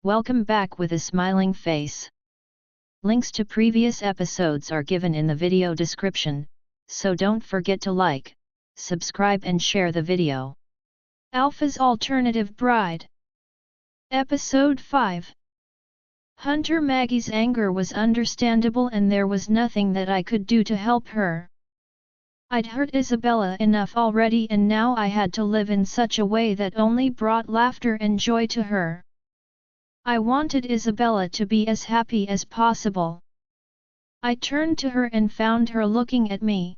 Welcome back with a smiling face. Links to previous episodes are given in the video description, so don't forget to like, subscribe and share the video. Alpha's Alternative Bride. Episode 5. Hunter Maggie's anger was understandable and there was nothing that I could do to help her. I'd hurt Isabella enough already and now I had to live in such a way that only brought laughter and joy to her. I wanted Isabella to be as happy as possible. I turned to her and found her looking at me.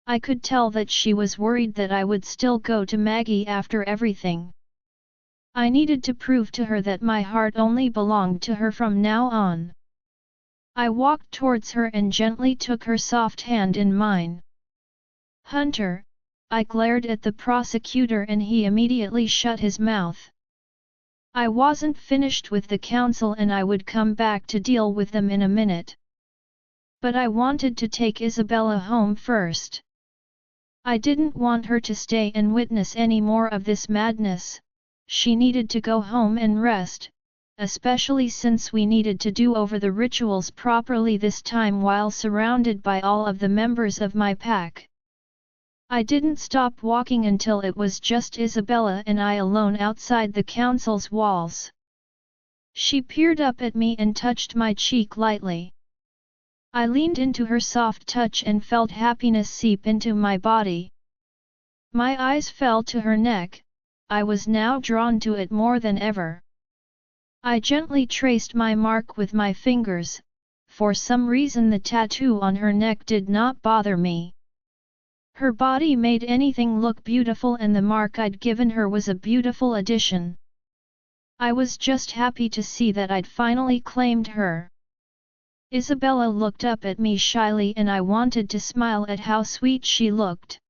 I could tell that she was worried that I would still go to Maggie after everything. I needed to prove to her that my heart only belonged to her from now on. I walked towards her and gently took her soft hand in mine. Hunter, I glared at the prosecutor and he immediately shut his mouth. I wasn't finished with the council and I would come back to deal with them in a minute. But I wanted to take Isabella home first. I didn't want her to stay and witness any more of this madness. She needed to go home and rest, especially since we needed to do over the rituals properly this time while surrounded by all of the members of my pack. I didn't stop walking until it was just Isabella and I alone outside the council's walls. She peered up at me and touched my cheek lightly. I leaned into her soft touch and felt happiness seep into my body. My eyes fell to her neck. I was now drawn to it more than ever. I gently traced my mark with my fingers. For some reason the tattoo on her neck did not bother me. Her body made anything look beautiful and the mark I'd given her was a beautiful addition. I was just happy to see that I'd finally claimed her. Isabella looked up at me shyly and I wanted to smile at how sweet she looked.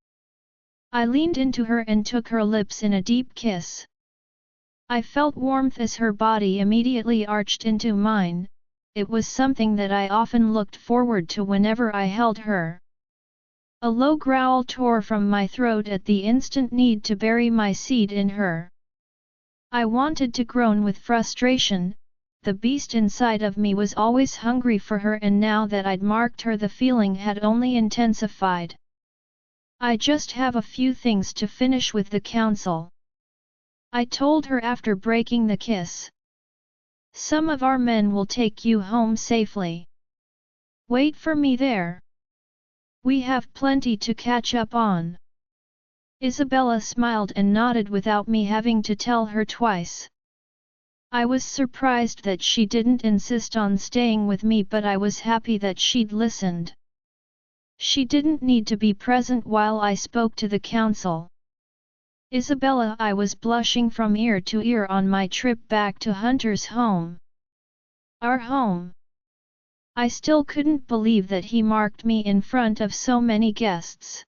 I leaned into her and took her lips in a deep kiss. I felt warmth as her body immediately arched into mine. It was something that I often looked forward to whenever I held her. A low growl tore from my throat at the instant need to bury my seed in her. I wanted to groan with frustration. The beast inside of me was always hungry for her and now that I'd marked her the feeling had only intensified. I just have a few things to finish with the council. I told her after breaking the kiss. Some of our men will take you home safely. Wait for me there. We have plenty to catch up on. Isabella smiled and nodded without me having to tell her twice. I was surprised that she didn't insist on staying with me but I was happy that she'd listened. She didn't need to be present while I spoke to the council. Isabella, I was blushing from ear to ear on my trip back to Hunter's home. Our home. I still couldn't believe that he marked me in front of so many guests.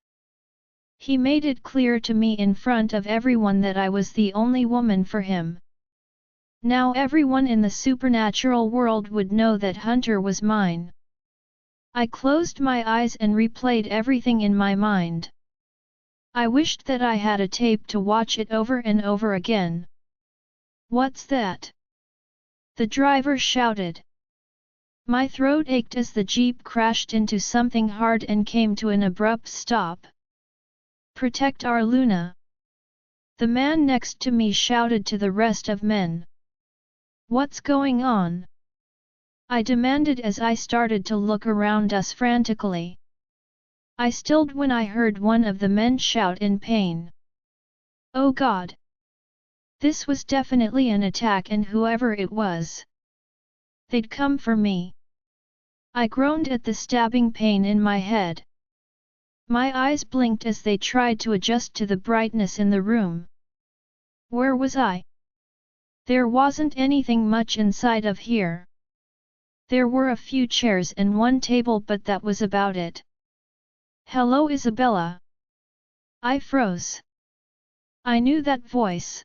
He made it clear to me in front of everyone that I was the only woman for him. Now everyone in the supernatural world would know that Hunter was mine. I closed my eyes and replayed everything in my mind. I wished that I had a tape to watch it over and over again. What's that? The driver shouted. My throat ached as the jeep crashed into something hard and came to an abrupt stop. Protect our Luna. The man next to me shouted to the rest of men. What's going on? I demanded as I started to look around us frantically. I stilled when I heard one of the men shout in pain. Oh God! This was definitely an attack and whoever it was, they'd come for me. I groaned at the stabbing pain in my head. My eyes blinked as they tried to adjust to the brightness in the room. Where was I? There wasn't anything much inside of here. There were a few chairs and one table but that was about it. Hello Isabella. I froze. I knew that voice.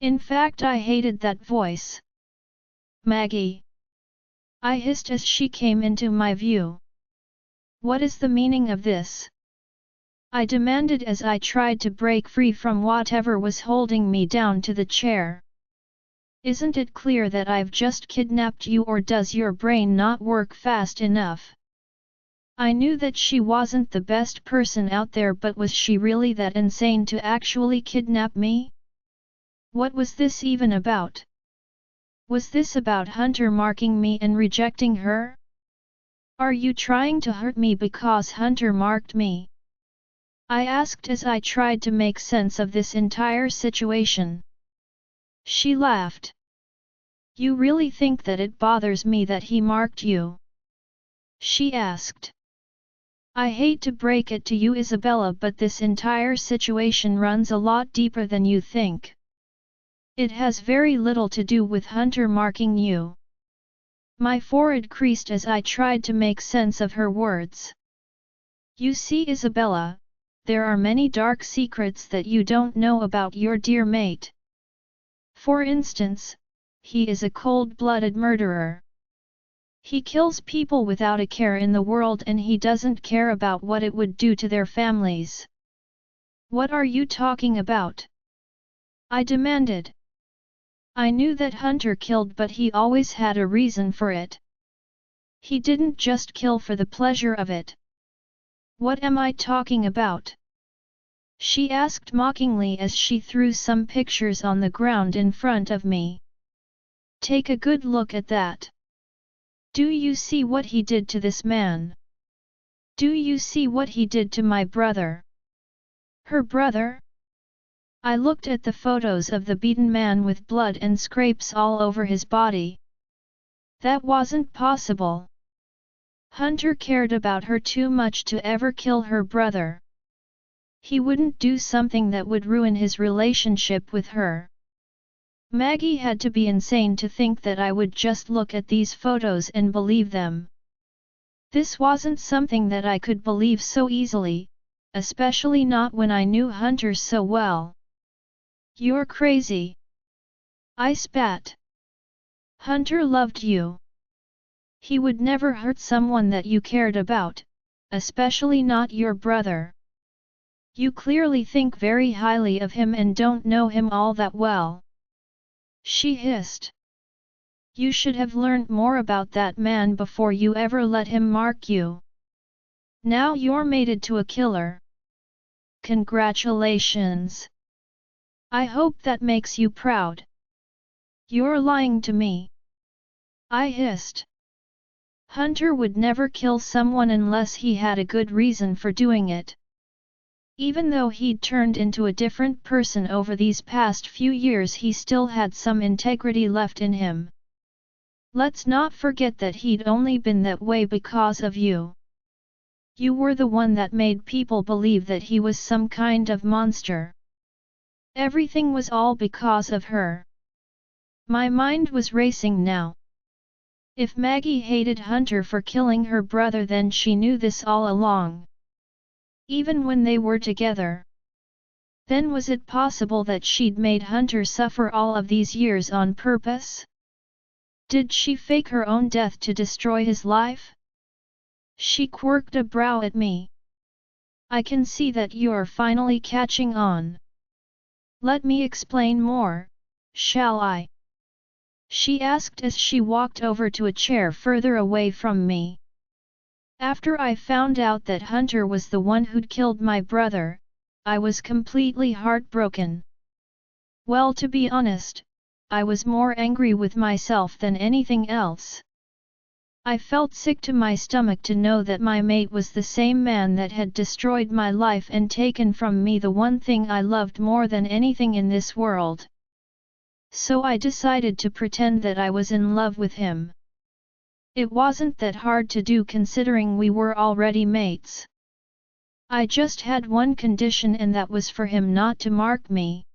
In fact I hated that voice. Maggie. I hissed as she came into my view. What is the meaning of this? I demanded as I tried to break free from whatever was holding me down to the chair. Isn't it clear that I've just kidnapped you, or does your brain not work fast enough? I knew that she wasn't the best person out there, but was she really that insane to actually kidnap me? What was this even about? Was this about Hunter marking me and rejecting her? Are you trying to hurt me because Hunter marked me? I asked as I tried to make sense of this entire situation. She laughed. You really think that it bothers me that he marked you? She asked. I hate to break it to you, Isabella, but this entire situation runs a lot deeper than you think. It has very little to do with Hunter marking you. My forehead creased as I tried to make sense of her words. You see, Isabella, there are many dark secrets that you don't know about your dear mate. For instance, he is a cold-blooded murderer. He kills people without a care in the world, and he doesn't care about what it would do to their families. What are you talking about? I demanded. I knew that Hunter killed, but he always had a reason for it. He didn't just kill for the pleasure of it. What am I talking about? She asked mockingly as she threw some pictures on the ground in front of me. Take a good look at that. Do you see what he did to this man? Do you see what he did to my brother? Her brother? I looked at the photos of the beaten man with blood and scrapes all over his body. That wasn't possible. Hunter cared about her too much to ever kill her brother. He wouldn't do something that would ruin his relationship with her. Maggie had to be insane to think that I would just look at these photos and believe them. This wasn't something that I could believe so easily, especially not when I knew Hunter so well. You're crazy. I spat. Hunter loved you. He would never hurt someone that you cared about, especially not your brother. You clearly think very highly of him and don't know him all that well. She hissed. You should have learned more about that man before you ever let him mark you. Now you're mated to a killer. Congratulations. I hope that makes you proud. You're lying to me. I hissed. Hunter would never kill someone unless he had a good reason for doing it. Even though he'd turned into a different person over these past few years, he still had some integrity left in him. Let's not forget that he'd only been that way because of you. You were the one that made people believe that he was some kind of monster. Everything was all because of her. My mind was racing now. If Maggie hated Hunter for killing her brother, then she knew this all along. Even when they were together. Then was it possible that she'd made Hunter suffer all of these years on purpose? Did she fake her own death to destroy his life? She quirked a brow at me. I can see that you're finally catching on. Let me explain more, shall I? She asked as she walked over to a chair further away from me. After I found out that Hunter was the one who'd killed my brother, I was completely heartbroken. Well, to be honest, I was more angry with myself than anything else. I felt sick to my stomach to know that my mate was the same man that had destroyed my life and taken from me the one thing I loved more than anything in this world. So I decided to pretend that I was in love with him. It wasn't that hard to do considering we were already mates. I just had one condition, and that was for him not to mark me.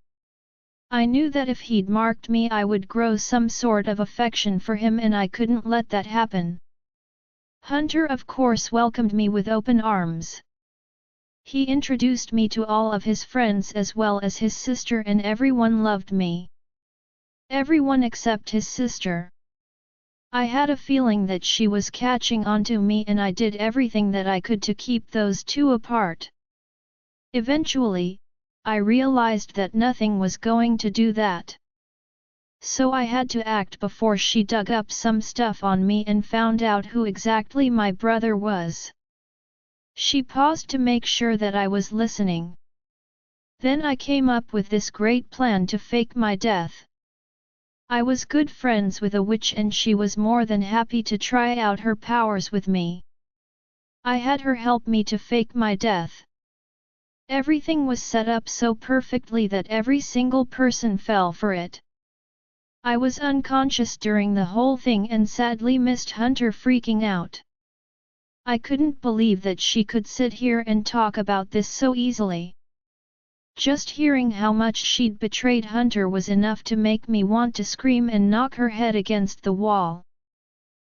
I knew that if he'd marked me I would grow some sort of affection for him, and I couldn't let that happen. Hunter of course welcomed me with open arms. He introduced me to all of his friends as well as his sister, and everyone loved me. Everyone except his sister. I had a feeling that she was catching on to me, and I did everything that I could to keep those two apart. Eventually, I realized that nothing was going to do that. So I had to act before she dug up some stuff on me and found out who exactly my brother was. She paused to make sure that I was listening. Then I came up with this great plan to fake my death. I was good friends with a witch and she was more than happy to try out her powers with me. I had her help me to fake my death. Everything was set up so perfectly that every single person fell for it. I was unconscious during the whole thing and sadly missed Hunter freaking out. I couldn't believe that she could sit here and talk about this so easily. Just hearing how much she'd betrayed Hunter was enough to make me want to scream and knock her head against the wall.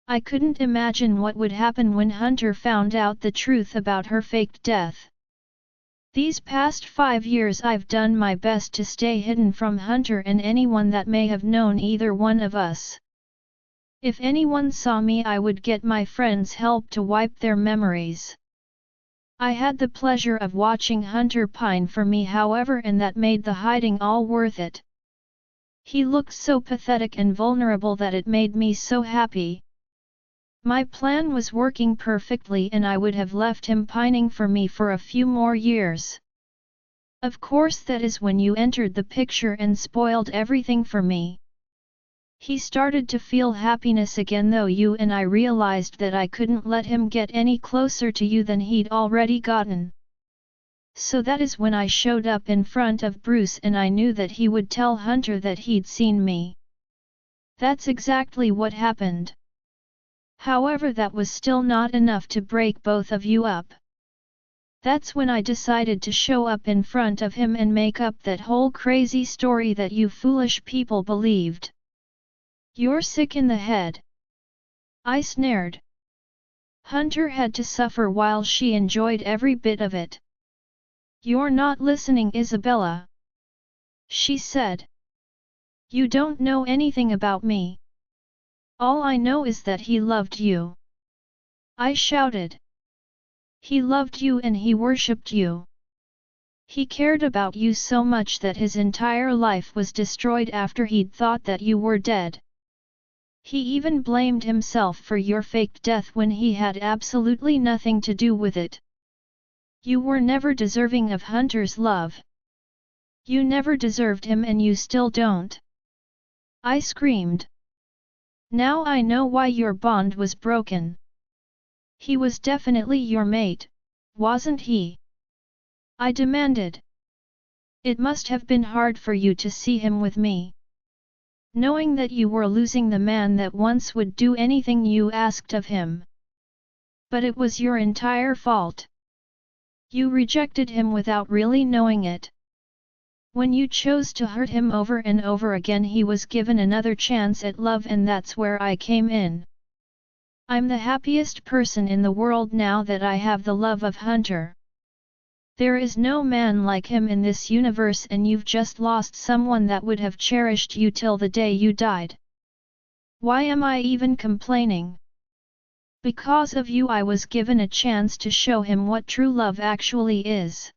I couldn't imagine what would happen when Hunter found out the truth about her faked death. These past 5 years I've done my best to stay hidden from Hunter and anyone that may have known either one of us. If anyone saw me I would get my friends' help to wipe their memories. I had the pleasure of watching Hunter pine for me however and that made the hiding all worth it. He looked so pathetic and vulnerable that it made me so happy. My plan was working perfectly and I would have left him pining for me for a few more years. Of course that is when you entered the picture and spoiled everything for me. He started to feel happiness again though you and I realized that I couldn't let him get any closer to you than he'd already gotten. So that is when I showed up in front of Bruce and I knew that he would tell Hunter that he'd seen me. That's exactly what happened. However, that was still not enough to break both of you up. That's when I decided to show up in front of him and make up that whole crazy story that you foolish people believed. You're sick in the head. I snared. Hunter had to suffer while she enjoyed every bit of it. You're not listening, Isabella, she said. You don't know anything about me. All I know is that he loved you. I shouted. He loved you and he worshipped you. He cared about you so much that his entire life was destroyed after he'd thought that you were dead. He even blamed himself for your faked death when he had absolutely nothing to do with it. You were never deserving of Hunter's love. You never deserved him and you still don't. I screamed. Now I know why your bond was broken. He was definitely your mate, wasn't he? I demanded. It must have been hard for you to see him with me. Knowing that you were losing the man that once would do anything you asked of him. But it was your entire fault. You rejected him without really knowing it. When you chose to hurt him over and over again, he was given another chance at love, and that's where I came in. I'm the happiest person in the world now that I have the love of Hunter. There is no man like him in this universe, and you've just lost someone that would have cherished you till the day you died. Why am I even complaining? Because of you I was given a chance to show him what true love actually is.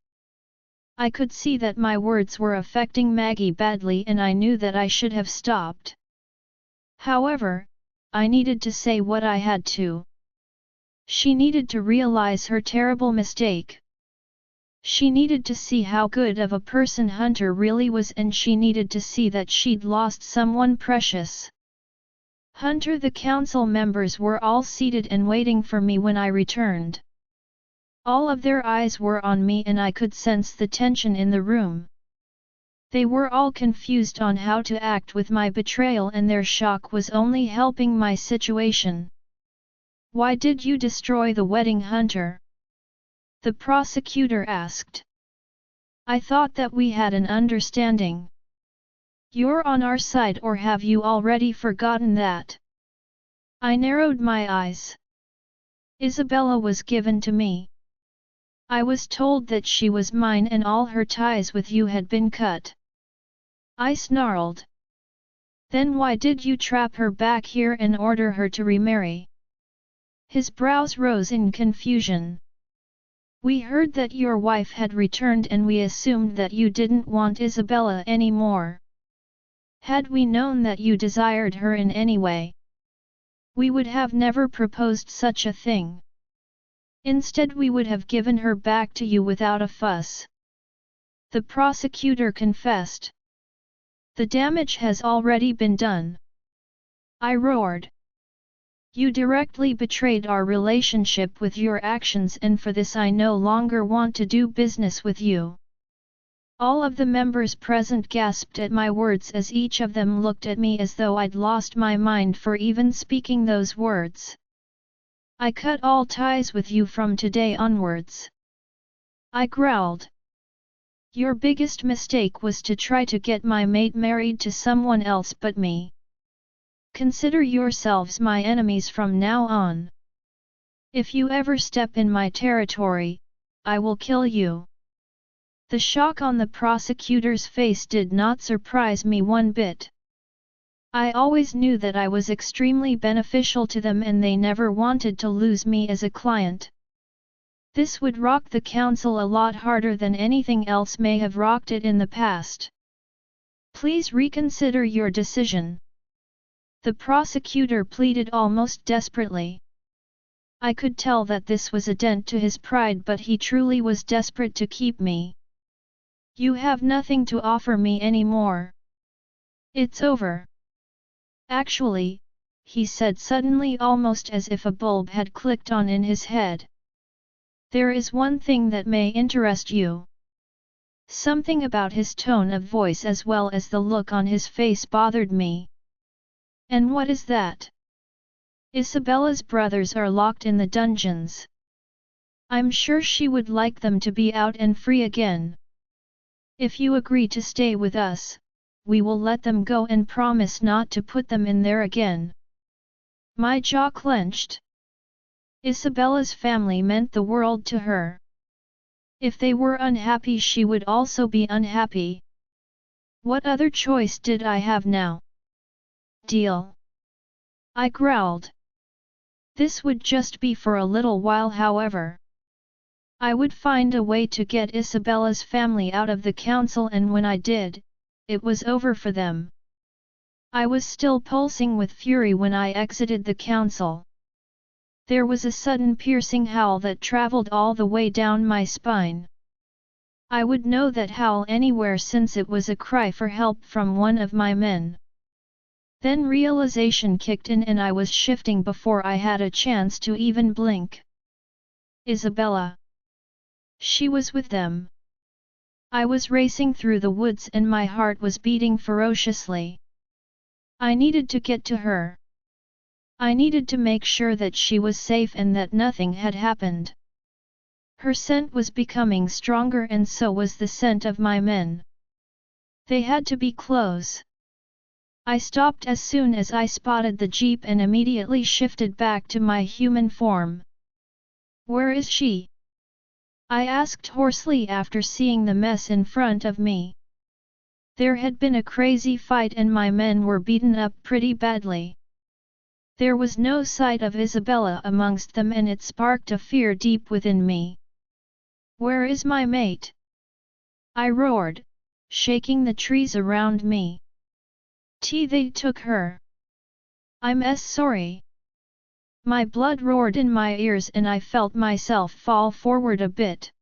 I could see that my words were affecting Maggie badly and I knew that I should have stopped. However, I needed to say what I had to. She needed to realize her terrible mistake. She needed to see how good of a person Hunter really was, and she needed to see that she'd lost someone precious. Hunter, the council members were all seated and waiting for me when I returned. All of their eyes were on me and I could sense the tension in the room. They were all confused on how to act with my betrayal, and their shock was only helping my situation. Why did you destroy the wedding, Hunter? The prosecutor asked. I thought that we had an understanding. You're on our side, or have you already forgotten that? I narrowed my eyes. Isabella was given to me. I was told that she was mine and all her ties with you had been cut. I snarled. Then why did you trap her back here and order her to remarry? His brows rose in confusion. We heard that your wife had returned and we assumed that you didn't want Isabella anymore. Had we known that you desired her in any way, we would have never proposed such a thing. Instead we would have given her back to you without a fuss. The prosecutor confessed. The damage has already been done. I roared. You directly betrayed our relationship with your actions, and for this I no longer want to do business with you. All of the members present gasped at my words as each of them looked at me as though I'd lost my mind for even speaking those words. I cut all ties with you from today onwards. I growled. Your biggest mistake was to try to get my mate married to someone else but me. Consider yourselves my enemies from now on. If you ever step in my territory, I will kill you. The shock on the prosecutor's face did not surprise me one bit. I always knew that I was extremely beneficial to them and they never wanted to lose me as a client. This would rock the council a lot harder than anything else may have rocked it in the past. Please reconsider your decision. The prosecutor pleaded almost desperately. I could tell that this was a dent to his pride, but he truly was desperate to keep me. You have nothing to offer me anymore. It's over. Actually, he said suddenly, almost as if a bulb had clicked on in his head. There is one thing that may interest you. Something about his tone of voice as well as the look on his face bothered me. And what is that? Isabella's brothers are locked in the dungeons. I'm sure she would like them to be out and free again. If you agree to stay with us, we will let them go and promise not to put them in there again. My jaw clenched. Isabella's family meant the world to her. If they were unhappy, she would also be unhappy. What other choice did I have now? Deal. I growled. This would just be for a little while, however. I would find a way to get Isabella's family out of the council, and when I did, it was over for them. I was still pulsing with fury when I exited the council. There was a sudden piercing howl that traveled all the way down my spine. I would know that howl anywhere since it was a cry for help from one of my men. Then realization kicked in and I was shifting before I had a chance to even blink. Isabella. She was with them. I was racing through the woods and my heart was beating ferociously. I needed to get to her. I needed to make sure that she was safe and that nothing had happened. Her scent was becoming stronger and so was the scent of my men. They had to be close. I stopped as soon as I spotted the jeep and immediately shifted back to my human form. Where is she? I asked hoarsely after seeing the mess in front of me. There had been a crazy fight and my men were beaten up pretty badly. There was no sight of Isabella amongst them and it sparked a fear deep within me. Where is my mate? I roared, shaking the trees around me. They took her. I'm sorry. My blood roared in my ears and I felt myself fall forward a bit.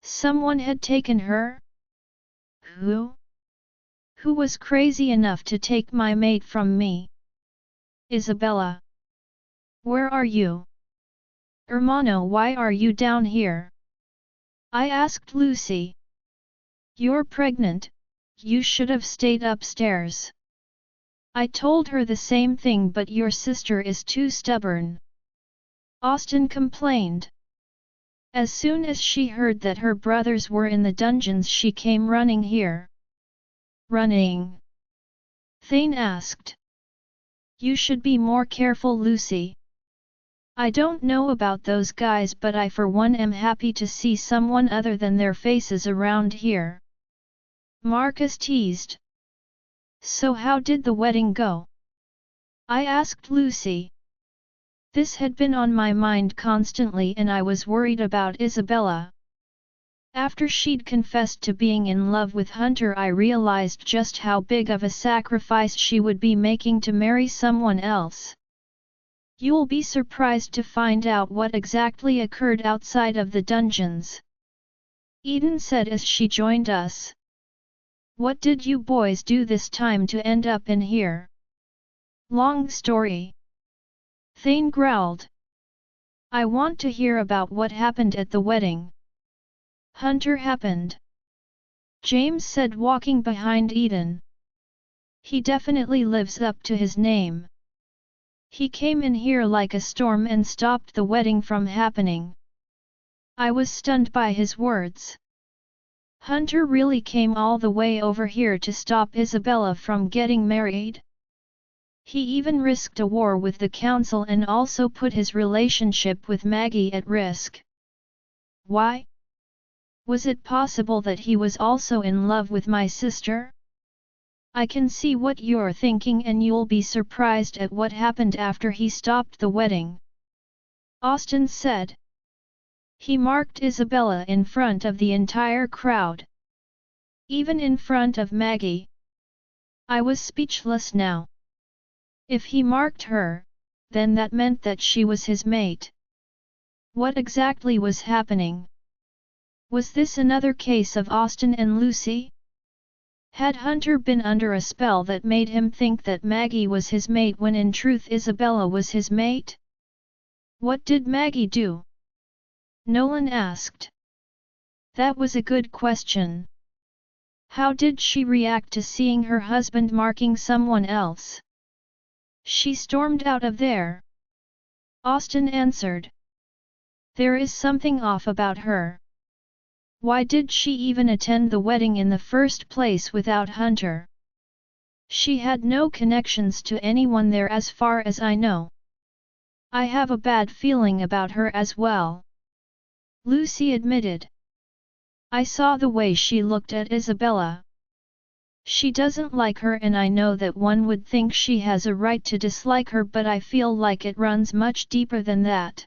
Someone had taken her? Who? Who was crazy enough to take my mate from me? Isabella. Where are you? Hermano, why are you down here? I asked Lucy. You're pregnant, you should have stayed upstairs. I told her the same thing, but your sister is too stubborn. Austin complained. As soon as she heard that her brothers were in the dungeons, she came running here. Running? Thane asked. You should be more careful, Lucy. I don't know about those guys, but I for one am happy to see someone other than their faces around here. Marcus teased. So how did the wedding go? I asked Lucy. This had been on my mind constantly and I was worried about Isabella. After she'd confessed to being in love with Hunter, I realized just how big of a sacrifice she would be making to marry someone else. You'll be surprised to find out what exactly occurred outside of the dungeons, Eden said as she joined us. What did you boys do this time to end up in here? Long story, Thane growled. I want to hear about what happened at the wedding. Hunter happened, James said, walking behind Eden. He definitely lives up to his name. He came in here like a storm and stopped the wedding from happening. I was stunned by his words. Hunter really came all the way over here to stop Isabella from getting married? He even risked a war with the council and also put his relationship with Maggie at risk. Why? Was it possible that he was also in love with my sister? I can see what you're thinking, and you'll be surprised at what happened after he stopped the wedding, Austin said. He marked Isabella in front of the entire crowd. Even in front of Maggie. I was speechless now. If he marked her, then that meant that she was his mate. What exactly was happening? Was this another case of Austin and Lucy? Had Hunter been under a spell that made him think that Maggie was his mate when in truth Isabella was his mate? What did Maggie do? Nolan asked. That was a good question. How did she react to seeing her husband marking someone else? She stormed out of there, Austin answered. There is something off about her. Why did she even attend the wedding in the first place without Hunter? She had no connections to anyone there as far as I know. I have a bad feeling about her as well, Lucy admitted. I saw the way she looked at Isabella. She doesn't like her, and I know that one would think she has a right to dislike her, but I feel like it runs much deeper than that.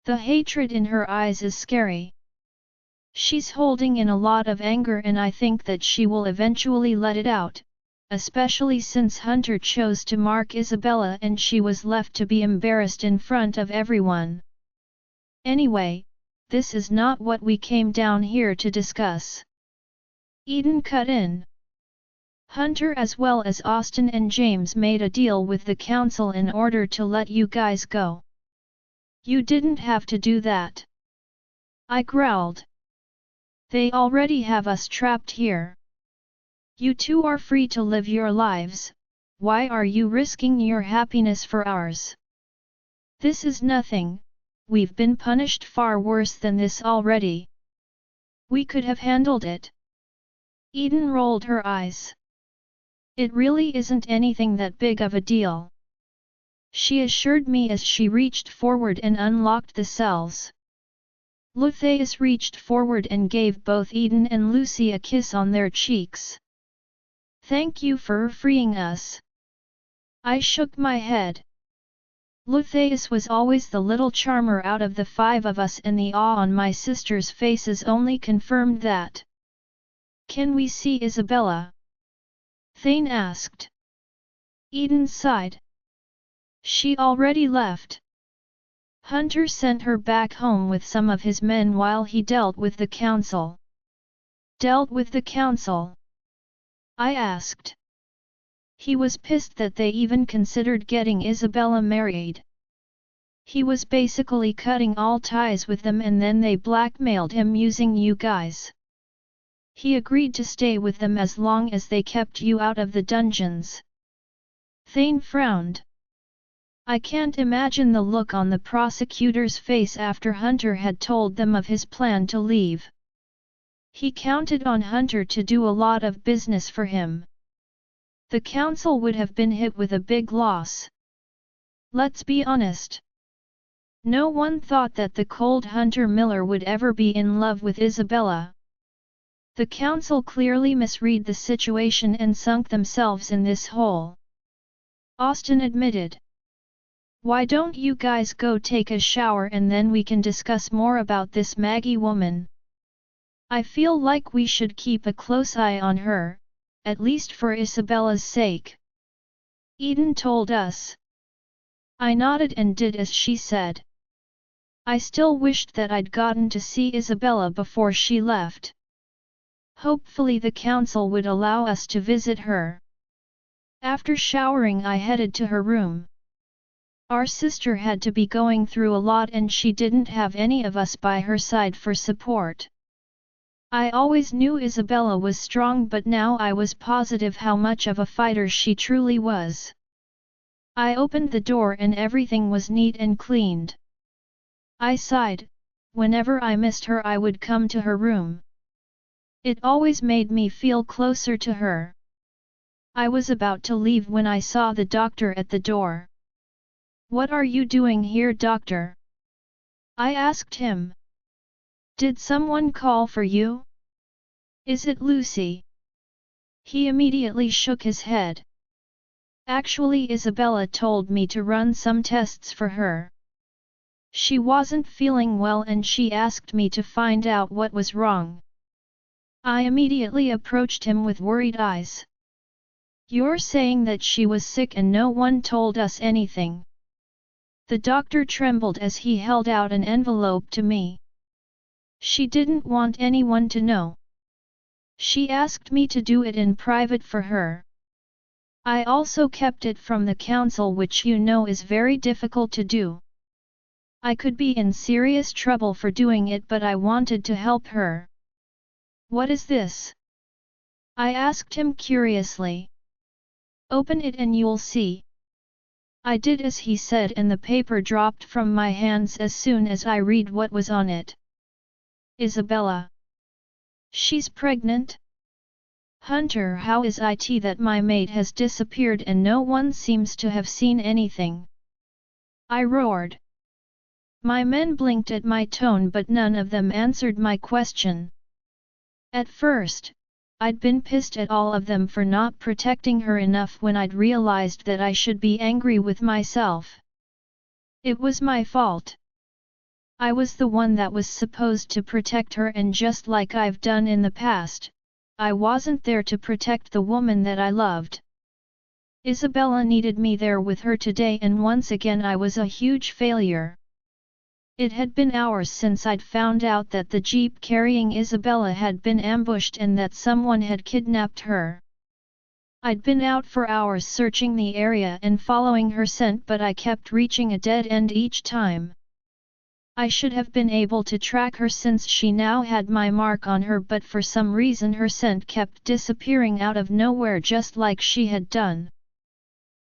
The hatred in her eyes is scary. She's holding in a lot of anger, and I think that she will eventually let it out, especially since Hunter chose to mark Isabella and she was left to be embarrassed in front of everyone. Anyway, this is not what we came down here to discuss, Eden cut in. Hunter as well as Austin and James made a deal with the council in order to let you guys go. You didn't have to do that, I growled. They already have us trapped here. You two are free to live your lives, why are you risking your happiness for ours? This is nothing, we've been punished far worse than this already. We could have handled it. Eden rolled her eyes. It really isn't anything that big of a deal, she assured me as she reached forward and unlocked the cells. Lutheus reached forward and gave both Eden and Lucy a kiss on their cheeks. Thank you for freeing us. I shook my head. Lutheus was always the little charmer out of the five of us, and the awe on my sisters' faces only confirmed that. Can we see Isabella? Thane asked. Eden sighed. She already left. Hunter sent her back home with some of his men while he dealt with the council. Dealt with the council? I asked. He was pissed that they even considered getting Isabella married. He was basically cutting all ties with them, and then they blackmailed him using you guys. He agreed to stay with them as long as they kept you out of the dungeons. Thane frowned. I can't imagine the look on the prosecutor's face after Hunter had told them of his plan to leave. He counted on Hunter to do a lot of business for him. The council would have been hit with a big loss. Let's be honest. No one thought that the cold Hunter Miller would ever be in love with Isabella. The council clearly misread the situation and sunk themselves in this hole, Austin admitted. Why don't you guys go take a shower and then we can discuss more about this Maggie woman? I feel like we should keep a close eye on her, at least for Isabella's sake. Eden told us. I nodded and did as she said. I still wished that I'd gotten to see Isabella before she left. Hopefully the council would allow us to visit her. After showering, I headed to her room. Our sister had to be going through a lot and she didn't have any of us by her side for support. I always knew Isabella was strong, but now I was positive how much of a fighter she truly was. I opened the door and everything was neat and cleaned. I sighed. Whenever I missed her, I would come to her room. It always made me feel closer to her. I was about to leave when I saw the doctor at the door. "What are you doing here, doctor?" I asked him. "Did someone call for you? Is it Lucy?" He immediately shook his head. "Actually, Isabella told me to run some tests for her. She wasn't feeling well and she asked me to find out what was wrong." I immediately approached him with worried eyes. "You're saying that she was sick and no one told us anything?" The doctor trembled as he held out an envelope to me. "She didn't want anyone to know. She asked me to do it in private for her. I also kept it from the council, which you know is very difficult to do. I could be in serious trouble for doing it, but I wanted to help her." "What is this?" I asked him curiously. "Open it and you'll see." I did as he said and the paper dropped from my hands as soon as I read what was on it. "Isabella. She's pregnant? Hunter, how is it that my mate has disappeared and no one seems to have seen anything?" I roared. My men blinked at my tone, but none of them answered my question. At first, I'd been pissed at all of them for not protecting her enough when I'd realized that I should be angry with myself. It was my fault. I was the one that was supposed to protect her, and just like I've done in the past, I wasn't there to protect the woman that I loved. Isabella needed me there with her today, and once again I was a huge failure. It had been hours since I'd found out that the jeep carrying Isabella had been ambushed and that someone had kidnapped her. I'd been out for hours searching the area and following her scent, but I kept reaching a dead end each time. I should have been able to track her since she now had my mark on her, but for some reason her scent kept disappearing out of nowhere just like she had done.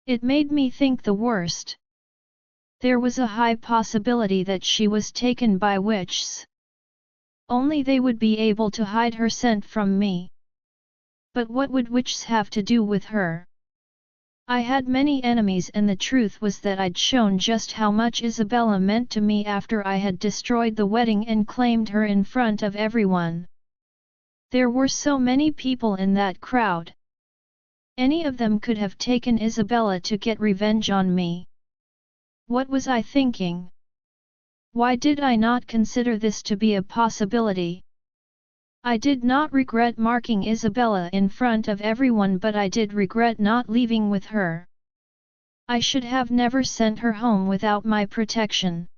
It made me think the worst. There was a high possibility that she was taken by witches. Only they would be able to hide her scent from me. But what would witches have to do with her? I had many enemies, and the truth was that I'd shown just how much Isabella meant to me after I had destroyed the wedding and claimed her in front of everyone. There were so many people in that crowd. Any of them could have taken Isabella to get revenge on me. What was I thinking? Why did I not consider this to be a possibility? I did not regret marking Isabella in front of everyone, but I did regret not leaving with her. I should have never sent her home without my protection.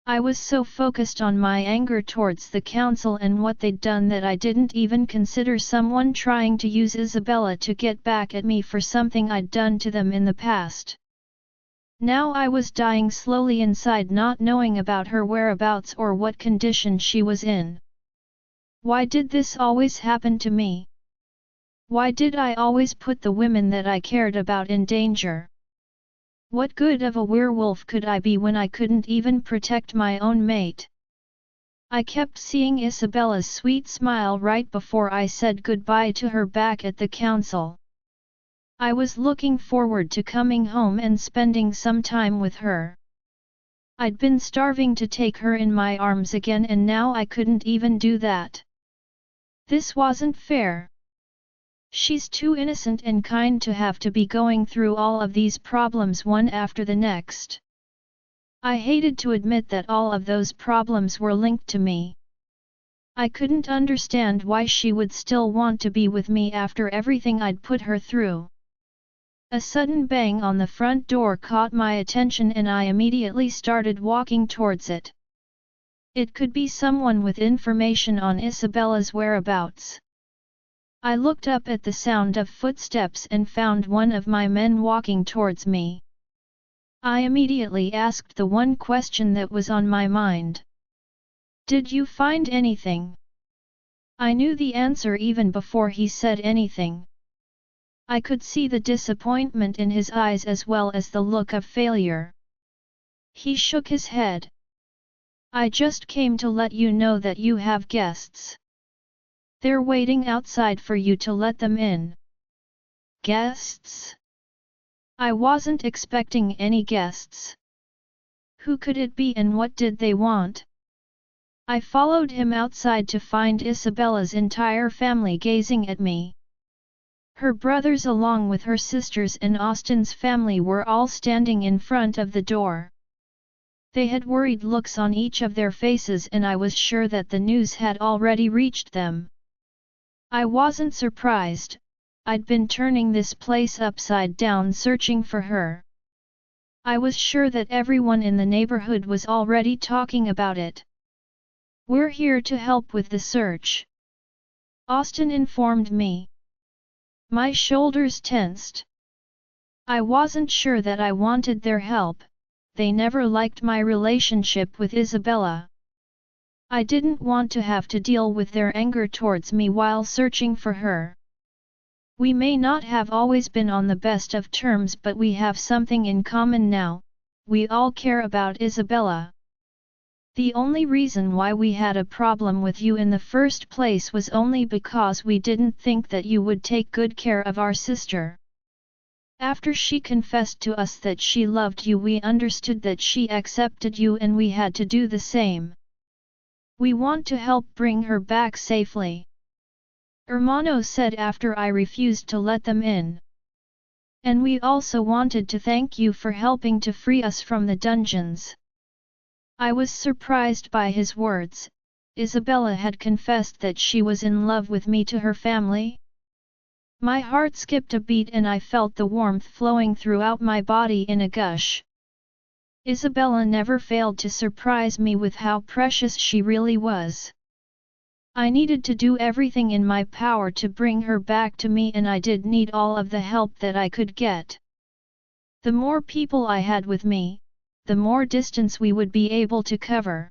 I was so focused on my anger towards the council and what they'd done that I didn't even consider someone trying to use Isabella to get back at me for something I'd done to them in the past. Now I was dying slowly inside, not knowing about her whereabouts or what condition she was in. Why did this always happen to me? Why did I always put the women that I cared about in danger? What good of a werewolf could I be when I couldn't even protect my own mate? I kept seeing Isabella's sweet smile right before I said goodbye to her back at the council. I was looking forward to coming home and spending some time with her. I'd been starving to take her in my arms again, and now I couldn't even do that. This wasn't fair. She's too innocent and kind to have to be going through all of these problems one after the next. I hated to admit that all of those problems were linked to me. I couldn't understand why she would still want to be with me after everything I'd put her through. A sudden bang on the front door caught my attention and I immediately started walking towards it. It could be someone with information on Isabella's whereabouts. I looked up at the sound of footsteps and found one of my men walking towards me. I immediately asked the one question that was on my mind. "Did you find anything?" I knew the answer even before he said anything. I could see the disappointment in his eyes as well as the look of failure. He shook his head. "I just came to let you know that you have guests. They're waiting outside for you to let them in." "Guests?" I wasn't expecting any guests. Who could it be and what did they want? I followed him outside to find Isabella's entire family gazing at me. Her brothers along with her sisters and Austin's family were all standing in front of the door. They had worried looks on each of their faces and I was sure that the news had already reached them. I wasn't surprised. I'd been turning this place upside down searching for her. I was sure that everyone in the neighborhood was already talking about it. "We're here to help with the search," Austin informed me. My shoulders tensed. I wasn't sure that I wanted their help. They never liked my relationship with Isabella. I didn't want to have to deal with their anger towards me while searching for her. We may not have always been on the best of terms, but we have something in common now. We all care about Isabella. The only reason why we had a problem with you in the first place was only because we didn't think that you would take good care of our sister. After she confessed to us that she loved you, we understood that she accepted you and we had to do the same. We want to help bring her back safely," Hermano said after I refused to let them in. "And we also wanted to thank you for helping to free us from the dungeons." I was surprised by his words. Isabella had confessed that she was in love with me to her family? My heart skipped a beat and I felt the warmth flowing throughout my body in a gush. Isabella never failed to surprise me with how precious she really was. I needed to do everything in my power to bring her back to me, and I did need all of the help that I could get. The more people I had with me, the more distance we would be able to cover.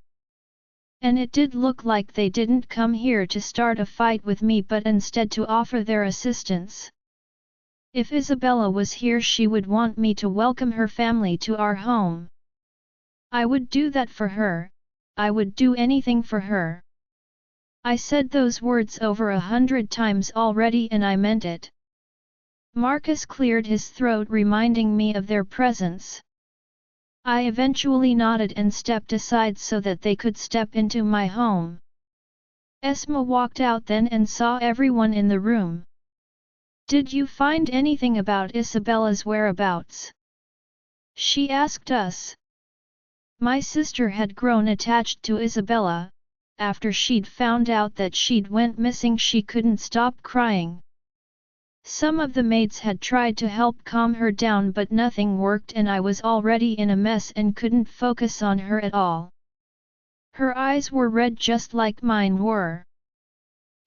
And it did look like they didn't come here to start a fight with me but instead to offer their assistance. If Isabella was here, she would want me to welcome her family to our home. I would do that for her. I would do anything for her. I said those words over 100 times already and I meant it. Marcus cleared his throat, reminding me of their presence. I eventually nodded and stepped aside so that they could step into my home. Esma walked out then and saw everyone in the room. "Did you find anything about Isabella's whereabouts?" she asked us. My sister had grown attached to Isabella. After she'd found out that she'd went missing, she couldn't stop crying. Some of the maids had tried to help calm her down but nothing worked, and I was already in a mess and couldn't focus on her at all. Her eyes were red just like mine were.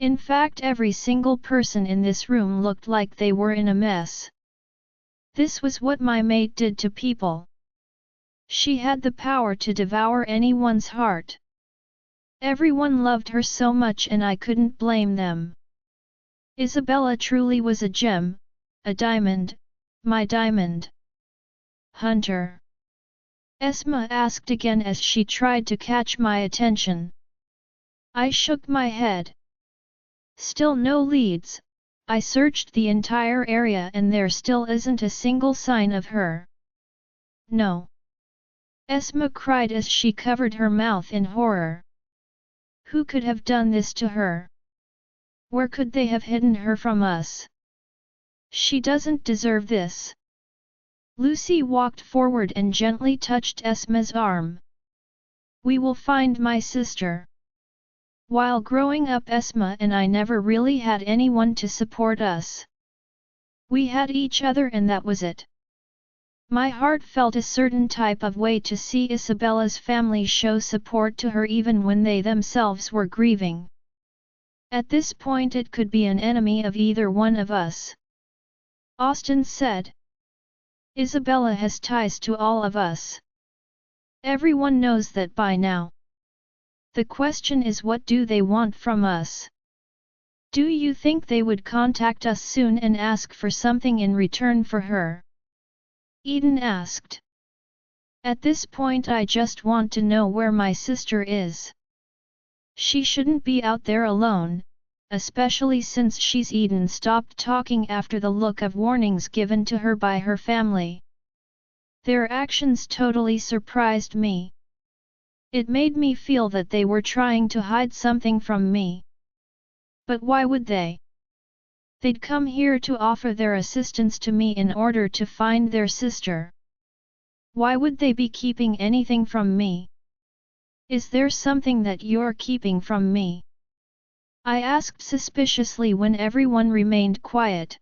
In fact, every single person in this room looked like they were in a mess. This was what my maid did to people. She had the power to devour anyone's heart. Everyone loved her so much and I couldn't blame them. Isabella truly was a gem, a diamond, my diamond. "Hunter?" Esma asked again as she tried to catch my attention. I shook my head. Still no leads. I searched the entire area and there still isn't a single sign of her. "No!" Esma cried as she covered her mouth in horror. Who could have done this to her? Where could they have hidden her from us? She doesn't deserve this. Lucy walked forward and gently touched Esma's arm. "We will find my sister. While growing up, Esma and I never really had anyone to support us. We had each other and that was it. My heart felt a certain type of way to see Isabella's family show support to her even when they themselves were grieving. At this point it could be an enemy of either one of us. Austin said. Isabella has ties to all of us. Everyone knows that by now. The question is, what do they want from us? Do you think they would contact us soon and ask for something in return for her? Eden asked. At this point I just want to know where my sister is. She shouldn't be out there alone, especially since she's Eden stopped talking after the look of warnings given to her by her family. Their actions totally surprised me. It made me feel that they were trying to hide something from me. But why would they? They'd come here to offer their assistance to me in order to find their sister. Why would they be keeping anything from me? Is there something that you're keeping from me? I asked suspiciously when everyone remained quiet.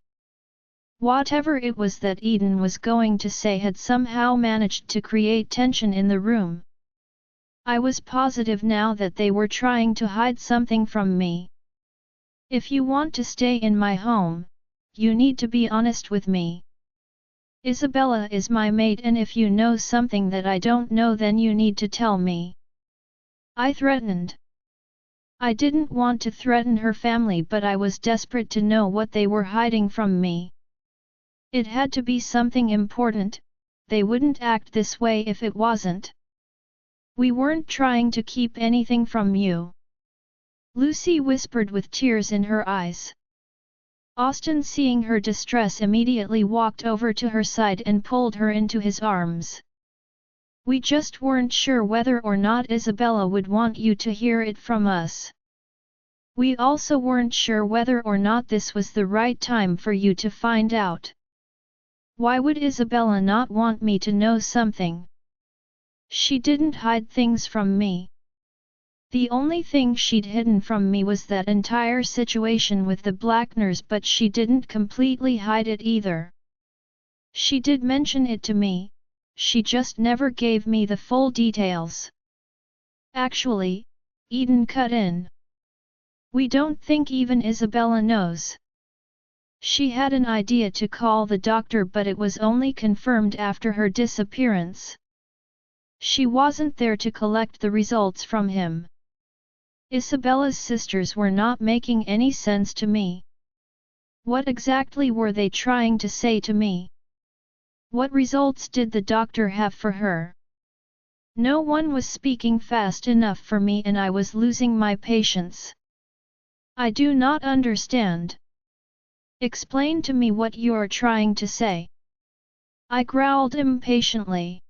Whatever it was that Eden was going to say had somehow managed to create tension in the room. I was positive now that they were trying to hide something from me. If you want to stay in my home, you need to be honest with me. Isabella is my mate, and if you know something that I don't know, then you need to tell me. I threatened. I didn't want to threaten her family, but I was desperate to know what they were hiding from me. It had to be something important. They wouldn't act this way if it wasn't. We weren't trying to keep anything from you. Lucy whispered with tears in her eyes. Austin, seeing her distress, immediately walked over to her side and pulled her into his arms. We just weren't sure whether or not Isabella would want you to hear it from us. We also weren't sure whether or not this was the right time for you to find out. Why would Isabella not want me to know something? She didn't hide things from me. The only thing she'd hidden from me was that entire situation with the Blackners, but she didn't completely hide it either. She did mention it to me, she just never gave me the full details. Actually, Eden cut in. We don't think even Isabella knows. She had an idea to call the doctor, but it was only confirmed after her disappearance. She wasn't there to collect the results from him. Isabella's sisters were not making any sense to me. What exactly were they trying to say to me? What results did the doctor have for her? No one was speaking fast enough for me and I was losing my patience. I do not understand. Explain to me what you're trying to say. I growled impatiently.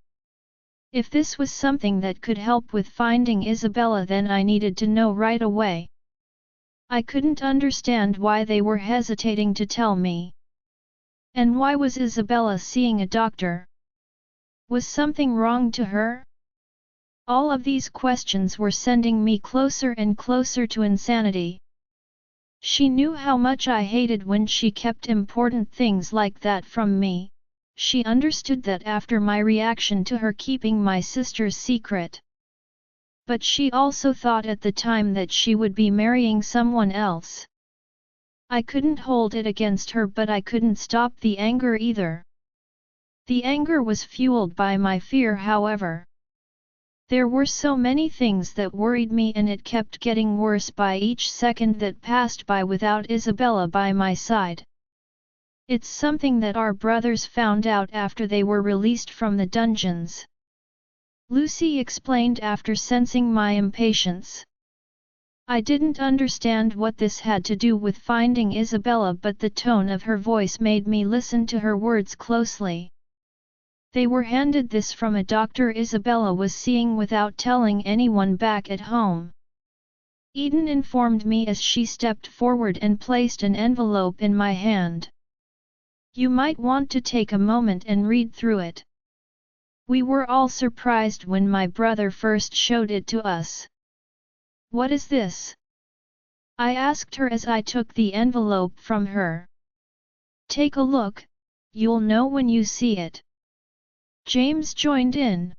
If this was something that could help with finding Isabella, then I needed to know right away. I couldn't understand why they were hesitating to tell me. And why was Isabella seeing a doctor? Was something wrong to her? All of these questions were sending me closer and closer to insanity. She knew how much I hated when she kept important things like that from me. She understood that after my reaction to her keeping my sister's secret. But she also thought at the time that she would be marrying someone else. I couldn't hold it against her, but I couldn't stop the anger either. The anger was fueled by my fear, however. There were so many things that worried me, and it kept getting worse by each second that passed by without Isabella by my side. It's something that our brothers found out after they were released from the dungeons. Lucy explained after sensing my impatience. I didn't understand what this had to do with finding Isabella, but the tone of her voice made me listen to her words closely. They were handed this from a doctor Isabella was seeing without telling anyone back at home. Eden informed me as she stepped forward and placed an envelope in my hand. You might want to take a moment and read through it. We were all surprised when my brother first showed it to us. What is this? I asked her as I took the envelope from her. Take a look, you'll know when you see it. James joined in.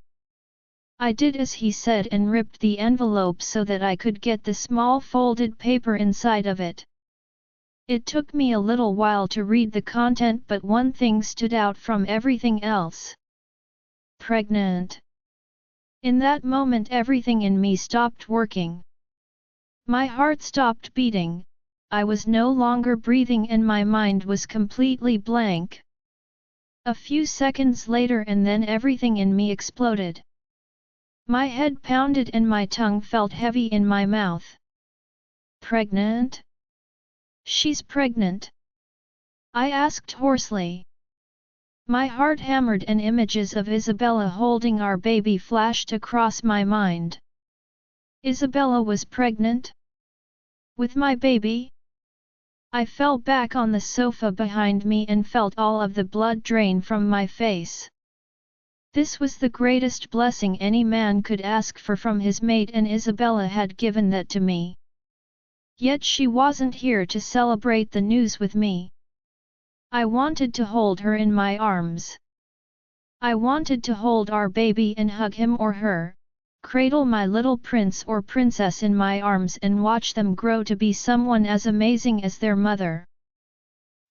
I did as he said and ripped the envelope so that I could get the small folded paper inside of it. It took me a little while to read the content, but one thing stood out from everything else. Pregnant. In that moment everything in me stopped working. My heart stopped beating, I was no longer breathing and my mind was completely blank. A few seconds later and then everything in me exploded. My head pounded and my tongue felt heavy in my mouth. Pregnant? She's pregnant? I asked hoarsely. My heart hammered and images of Isabella holding our baby flashed across my mind. Isabella was pregnant? With my baby? I fell back on the sofa behind me and felt all of the blood drain from my face. This was the greatest blessing any man could ask for from his mate, and Isabella had given that to me. Yet she wasn't here to celebrate the news with me. I wanted to hold her in my arms. I wanted to hold our baby and hug him or her, cradle my little prince or princess in my arms and watch them grow to be someone as amazing as their mother.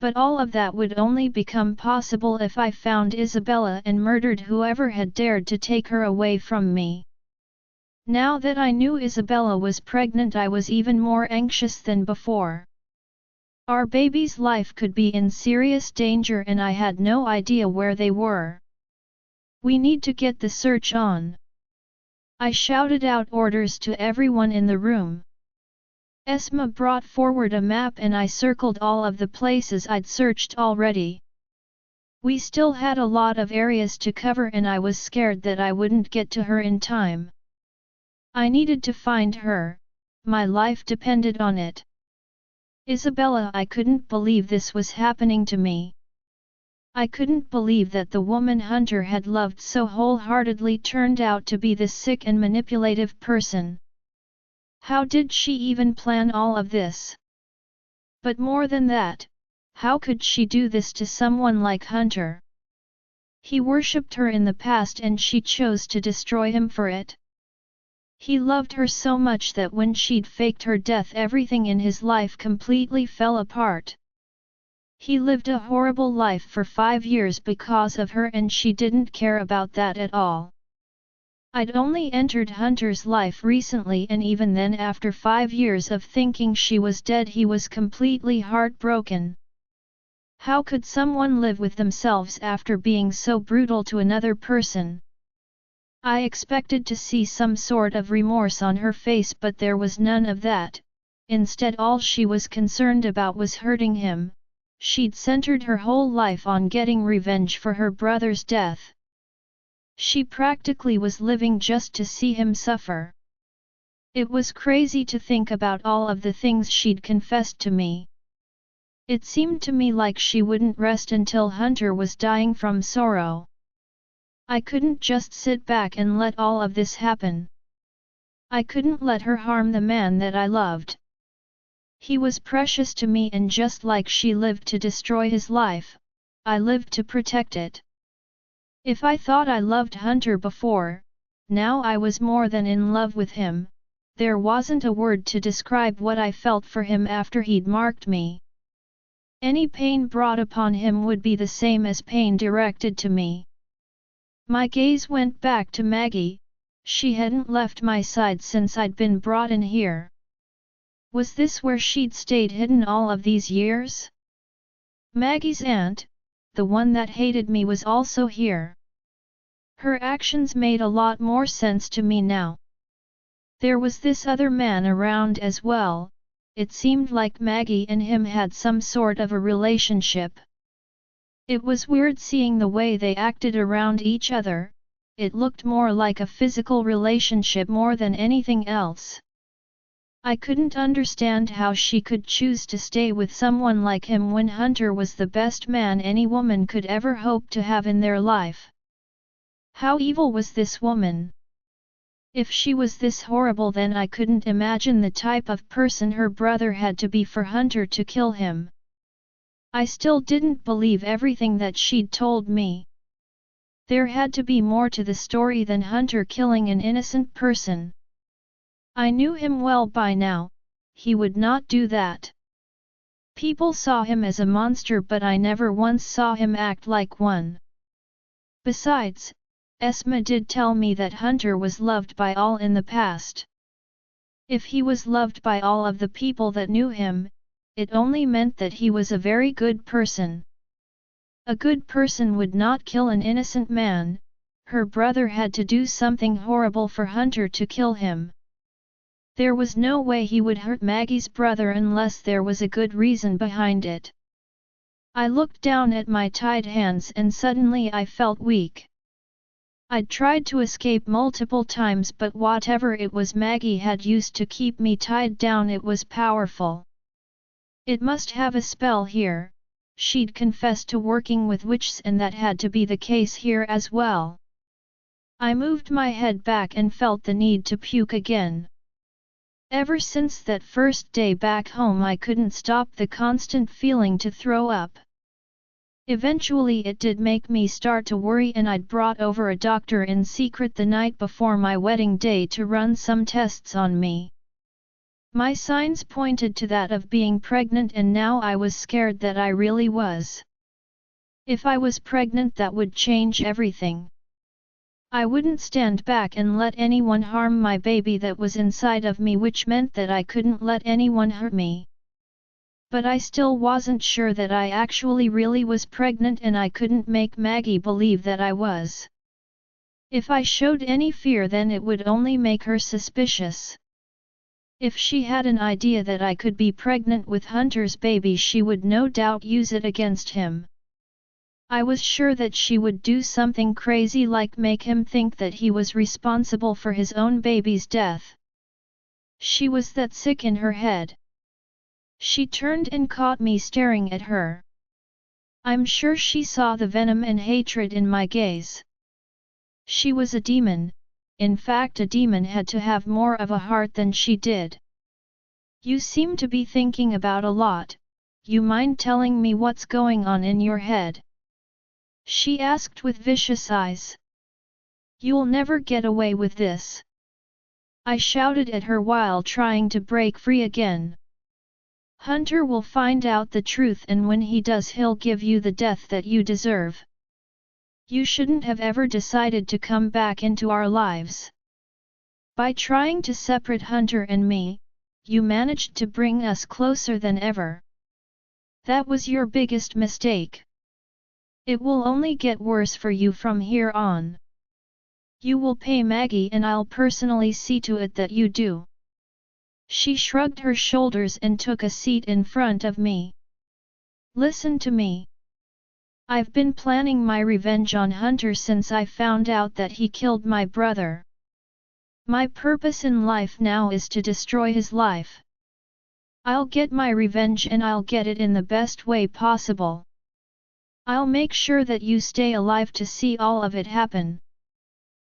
But all of that would only become possible if I found Isabella and murdered whoever had dared to take her away from me. Now that I knew Isabella was pregnant, I was even more anxious than before. Our baby's life could be in serious danger and I had no idea where they were. We need to get the search on. I shouted out orders to everyone in the room. Esma brought forward a map and I circled all of the places I'd searched already. We still had a lot of areas to cover and I was scared that I wouldn't get to her in time. I needed to find her, my life depended on it. Isabella, I couldn't believe this was happening to me. I couldn't believe that the woman Hunter had loved so wholeheartedly turned out to be this sick and manipulative person. How did she even plan all of this? But more than that, how could she do this to someone like Hunter? He worshipped her in the past and she chose to destroy him for it. He loved her so much that when she'd faked her death, everything in his life completely fell apart. He lived a horrible life for 5 years because of her and she didn't care about that at all. I'd only entered Hunter's life recently and even then, after 5 years of thinking she was dead, he was completely heartbroken. How could someone live with themselves after being so brutal to another person? I expected to see some sort of remorse on her face, but there was none of that. Instead, all she was concerned about was hurting him. She'd centered her whole life on getting revenge for her brother's death. She practically was living just to see him suffer. It was crazy to think about all of the things she'd confessed to me. It seemed to me like she wouldn't rest until Hunter was dying from sorrow. I couldn't just sit back and let all of this happen. I couldn't let her harm the man that I loved. He was precious to me, and just like she lived to destroy his life, I lived to protect it. If I thought I loved Hunter before, now I was more than in love with him. There wasn't a word to describe what I felt for him after he'd marked me. Any pain brought upon him would be the same as pain directed to me. My gaze went back to Maggie. She hadn't left my side since I'd been brought in here. Was this where she'd stayed hidden all of these years? Maggie's aunt, the one that hated me, was also here. Her actions made a lot more sense to me now. There was this other man around as well. It seemed like Maggie and him had some sort of a relationship. It was weird seeing the way they acted around each other. It looked more like a physical relationship more than anything else. I couldn't understand how she could choose to stay with someone like him when Hunter was the best man any woman could ever hope to have in their life. How evil was this woman? If she was this horrible, then I couldn't imagine the type of person her brother had to be for Hunter to kill him. I still didn't believe everything that she'd told me. There had to be more to the story than Hunter killing an innocent person. I knew him well by now, he would not do that. People saw him as a monster, but I never once saw him act like one. Besides, Esma did tell me that Hunter was loved by all in the past. If he was loved by all of the people that knew him, it only meant that he was a very good person. A good person would not kill an innocent man. Her brother had to do something horrible for Hunter to kill him. There was no way he would hurt Maggie's brother unless there was a good reason behind it. I looked down at my tied hands and suddenly I felt weak. I'd tried to escape multiple times, but whatever it was Maggie had used to keep me tied down, it was powerful. It must have a spell here. She'd confessed to working with witches, and that had to be the case here as well. I moved my head back and felt the need to puke again. Ever since that first day back home, I couldn't stop the constant feeling to throw up. Eventually it did make me start to worry, and I'd brought over a doctor in secret the night before my wedding day to run some tests on me. My signs pointed to that of being pregnant, and now I was scared that I really was. If I was pregnant, that would change everything. I wouldn't stand back and let anyone harm my baby that was inside of me, which meant that I couldn't let anyone hurt me. But I still wasn't sure that I actually really was pregnant, and I couldn't make Maggie believe that I was. If I showed any fear, then it would only make her suspicious. If she had an idea that I could be pregnant with Hunter's baby, she would no doubt use it against him. I was sure that she would do something crazy, like make him think that he was responsible for his own baby's death. She was that sick in her head. She turned and caught me staring at her. I'm sure she saw the venom and hatred in my gaze. She was a demon. In fact, a demon had to have more of a heart than she did. You seem to be thinking about a lot. You mind telling me what's going on in your head? She asked with vicious eyes. You'll never get away with this. I shouted at her while trying to break free again. Hunter will find out the truth, and when he does, he'll give you the death that you deserve. You shouldn't have ever decided to come back into our lives. By trying to separate Hunter and me, you managed to bring us closer than ever. That was your biggest mistake. It will only get worse for you from here on. You will pay Maggie, and I'll personally see to it that you do. She shrugged her shoulders and took a seat in front of me. Listen to me. I've been planning my revenge on Hunter since I found out that he killed my brother. My purpose in life now is to destroy his life. I'll get my revenge, and I'll get it in the best way possible. I'll make sure that you stay alive to see all of it happen.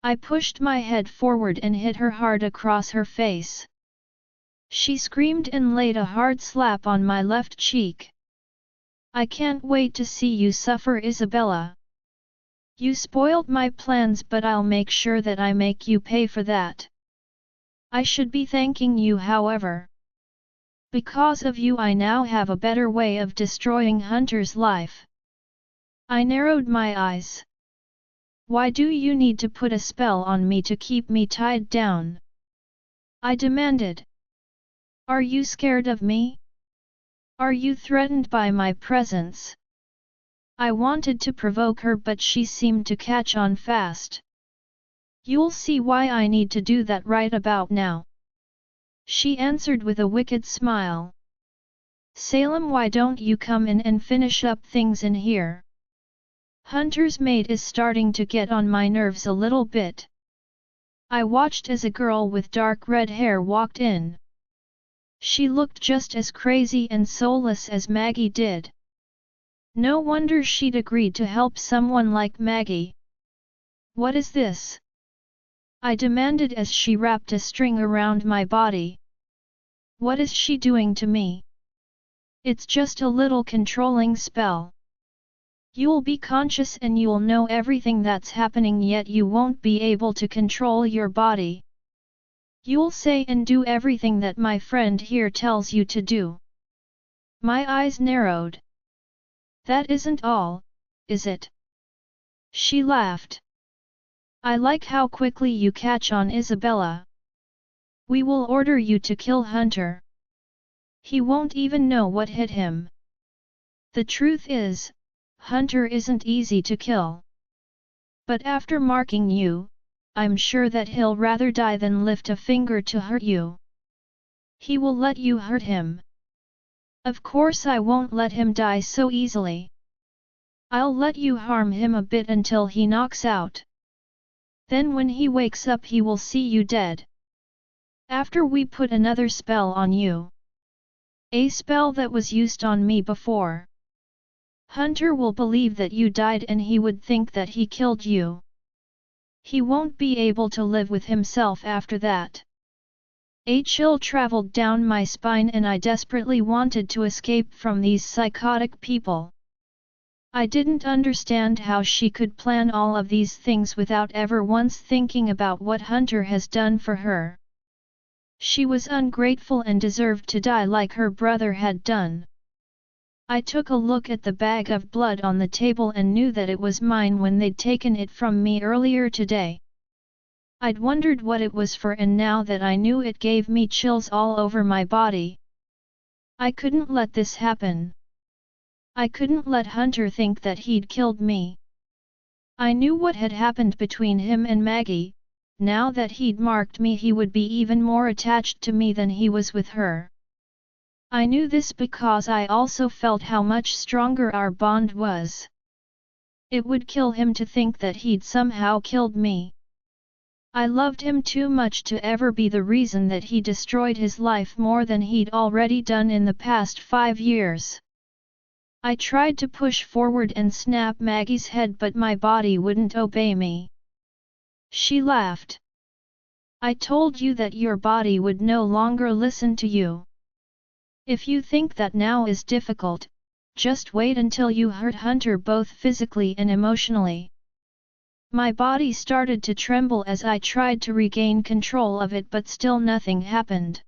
I pushed my head forward and hit her hard across her face. She screamed and laid a hard slap on my left cheek. I can't wait to see you suffer, Isabella. You spoiled my plans, but I'll make sure that I make you pay for that. I should be thanking you, however. Because of you, I now have a better way of destroying Hunter's life. I narrowed my eyes. Why do you need to put a spell on me to keep me tied down? I demanded. Are you scared of me? Are you threatened by my presence? I wanted to provoke her, but she seemed to catch on fast. You'll see why I need to do that right about now. She answered with a wicked smile. Salem, why don't you come in and finish up things in here? Hunter's maid is starting to get on my nerves a little bit. I watched as a girl with dark red hair walked in. She looked just as crazy and soulless as Maggie did. No wonder she'd agreed to help someone like Maggie. What is this? I demanded as she wrapped a string around my body. What is she doing to me? It's just a little controlling spell. You'll be conscious and you'll know everything that's happening, yet you won't be able to control your body. You'll say and do everything that my friend here tells you to do. My eyes narrowed. That isn't all, is it? She laughed. I like how quickly you catch on, Isabella. We will order you to kill Hunter. He won't even know what hit him. The truth is, Hunter isn't easy to kill. But after marking you, I'm sure that he'll rather die than lift a finger to hurt you. He will let you hurt him. Of course I won't let him die so easily. I'll let you harm him a bit until he knocks out. Then when he wakes up he will see you dead. After we put another spell on you. A spell that was used on me before. Hunter will believe that you died and he would think that he killed you. He won't be able to live with himself after that. A chill traveled down my spine and I desperately wanted to escape from these psychotic people. I didn't understand how she could plan all of these things without ever once thinking about what Hunter has done for her. She was ungrateful and deserved to die like her brother had done. I took a look at the bag of blood on the table and knew that it was mine when they'd taken it from me earlier today. I'd wondered what it was for, and now that I knew, it gave me chills all over my body. I couldn't let this happen. I couldn't let Hunter think that he'd killed me. I knew what had happened between him and Maggie. Now that he'd marked me, he would be even more attached to me than he was with her. I knew this because I also felt how much stronger our bond was. It would kill him to think that he'd somehow killed me. I loved him too much to ever be the reason that he destroyed his life more than he'd already done in the past 5 years. I tried to push forward and snap Maggie's head, but my body wouldn't obey me. She laughed. I told you that your body would no longer listen to you. If you think that now is difficult, just wait until you hurt Hunter both physically and emotionally. My body started to tremble as I tried to regain control of it, but still nothing happened.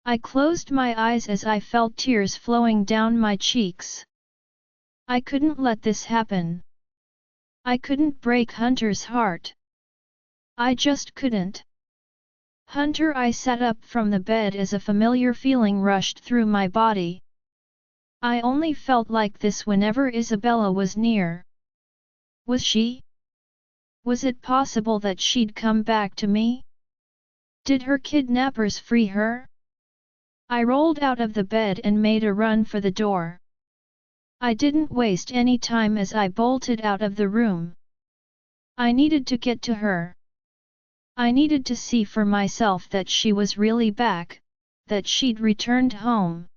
I closed my eyes as I felt tears flowing down my cheeks. I couldn't let this happen. I couldn't break Hunter's heart. I just couldn't. Hunter, I sat up from the bed as a familiar feeling rushed through my body. I only felt like this whenever Isabella was near. Was she? Was it possible that she'd come back to me? Did her kidnappers free her? I rolled out of the bed and made a run for the door. I didn't waste any time as I bolted out of the room. I needed to get to her. I needed to see for myself that she was really back, that she'd returned home.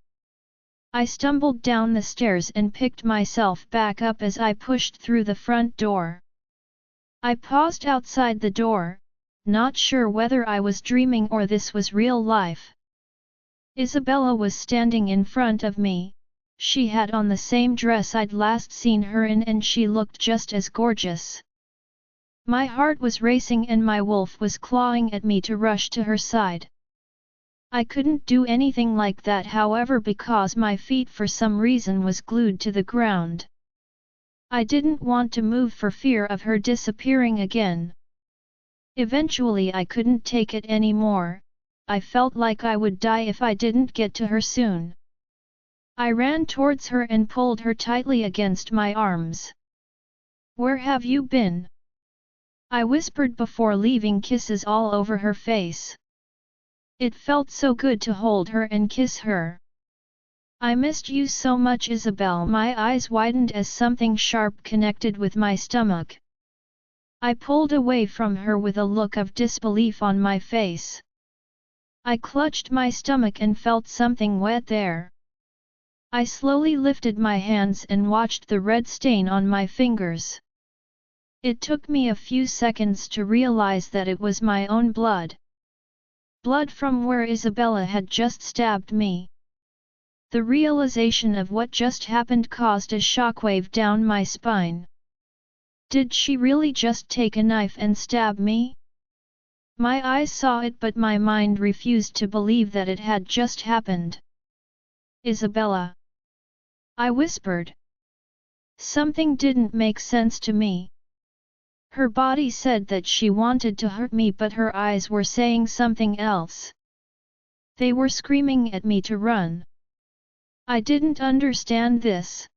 I stumbled down the stairs and picked myself back up as I pushed through the front door. I paused outside the door, not sure whether I was dreaming or this was real life. Isabella was standing in front of me. She had on the same dress I'd last seen her in, and she looked just as gorgeous. My heart was racing and my wolf was clawing at me to rush to her side. I couldn't do anything like that, however, because my feet for some reason was glued to the ground. I didn't want to move for fear of her disappearing again. Eventually I couldn't take it anymore. I felt like I would die if I didn't get to her soon. I ran towards her and pulled her tightly against my arms. "Where have you been?" I whispered before leaving kisses all over her face. It felt so good to hold her and kiss her. "I missed you so much, Isabel." My eyes widened as something sharp connected with my stomach. I pulled away from her with a look of disbelief on my face. I clutched my stomach and felt something wet there. I slowly lifted my hands and watched the red stain on my fingers. It took me a few seconds to realize that it was my own blood. Blood from where Isabella had just stabbed me. The realization of what just happened caused a shockwave down my spine. Did she really just take a knife and stab me? My eyes saw it, but my mind refused to believe that it had just happened. Isabella, I whispered. Something didn't make sense to me. Her body said that she wanted to hurt me, but her eyes were saying something else. They were screaming at me to run. I didn't understand this.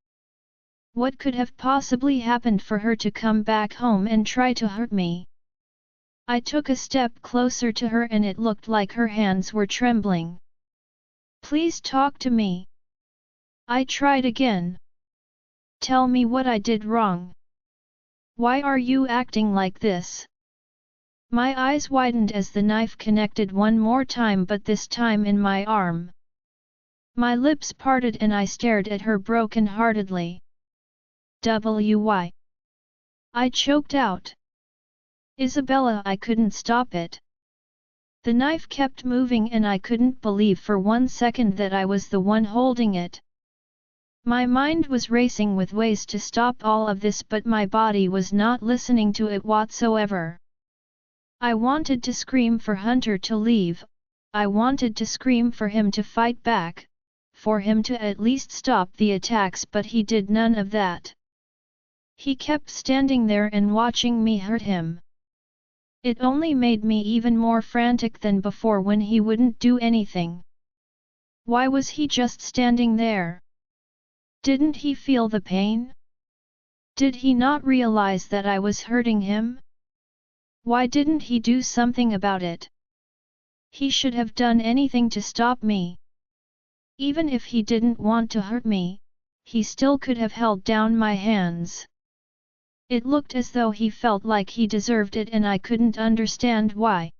What could have possibly happened for her to come back home and try to hurt me? I took a step closer to her and it looked like her hands were trembling. Please talk to me. I tried again. Tell me what I did wrong. Why are you acting like this? My eyes widened as the knife connected one more time, but this time in my arm. My lips parted and I stared at her broken-heartedly. Why? I choked out. Isabella, I couldn't stop it. The knife kept moving and I couldn't believe for 1 second that I was the one holding it. My mind was racing with ways to stop all of this, but my body was not listening to it whatsoever. I wanted to scream for Hunter to leave, I wanted to scream for him to fight back, for him to at least stop the attacks, but he did none of that. He kept standing there and watching me hurt him. It only made me even more frantic than before when he wouldn't do anything. Why was he just standing there? Didn't he feel the pain? Did he not realize that I was hurting him? Why didn't he do something about it? He should have done anything to stop me. Even if he didn't want to hurt me, he still could have held down my hands. It looked as though he felt like he deserved it and I couldn't understand why.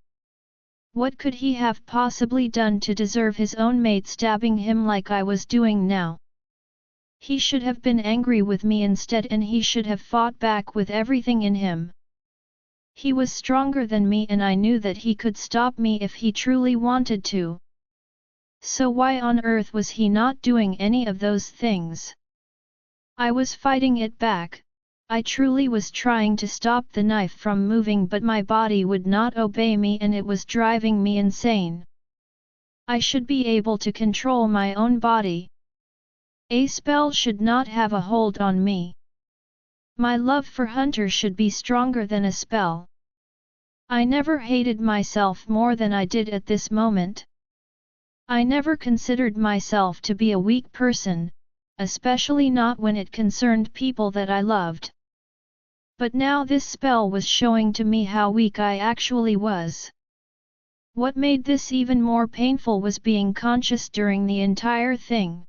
What could he have possibly done to deserve his own mate stabbing him like I was doing now? He should have been angry with me instead, and he should have fought back with everything in him. He was stronger than me and I knew that he could stop me if he truly wanted to. So why on earth was he not doing any of those things? I was fighting it back. I truly was trying to stop the knife from moving, but my body would not obey me and it was driving me insane. I should be able to control my own body. A spell should not have a hold on me. My love for Hunter should be stronger than a spell. I never hated myself more than I did at this moment. I never considered myself to be a weak person, especially not when it concerned people that I loved. But now this spell was showing to me how weak I actually was. What made this even more painful was being conscious during the entire thing.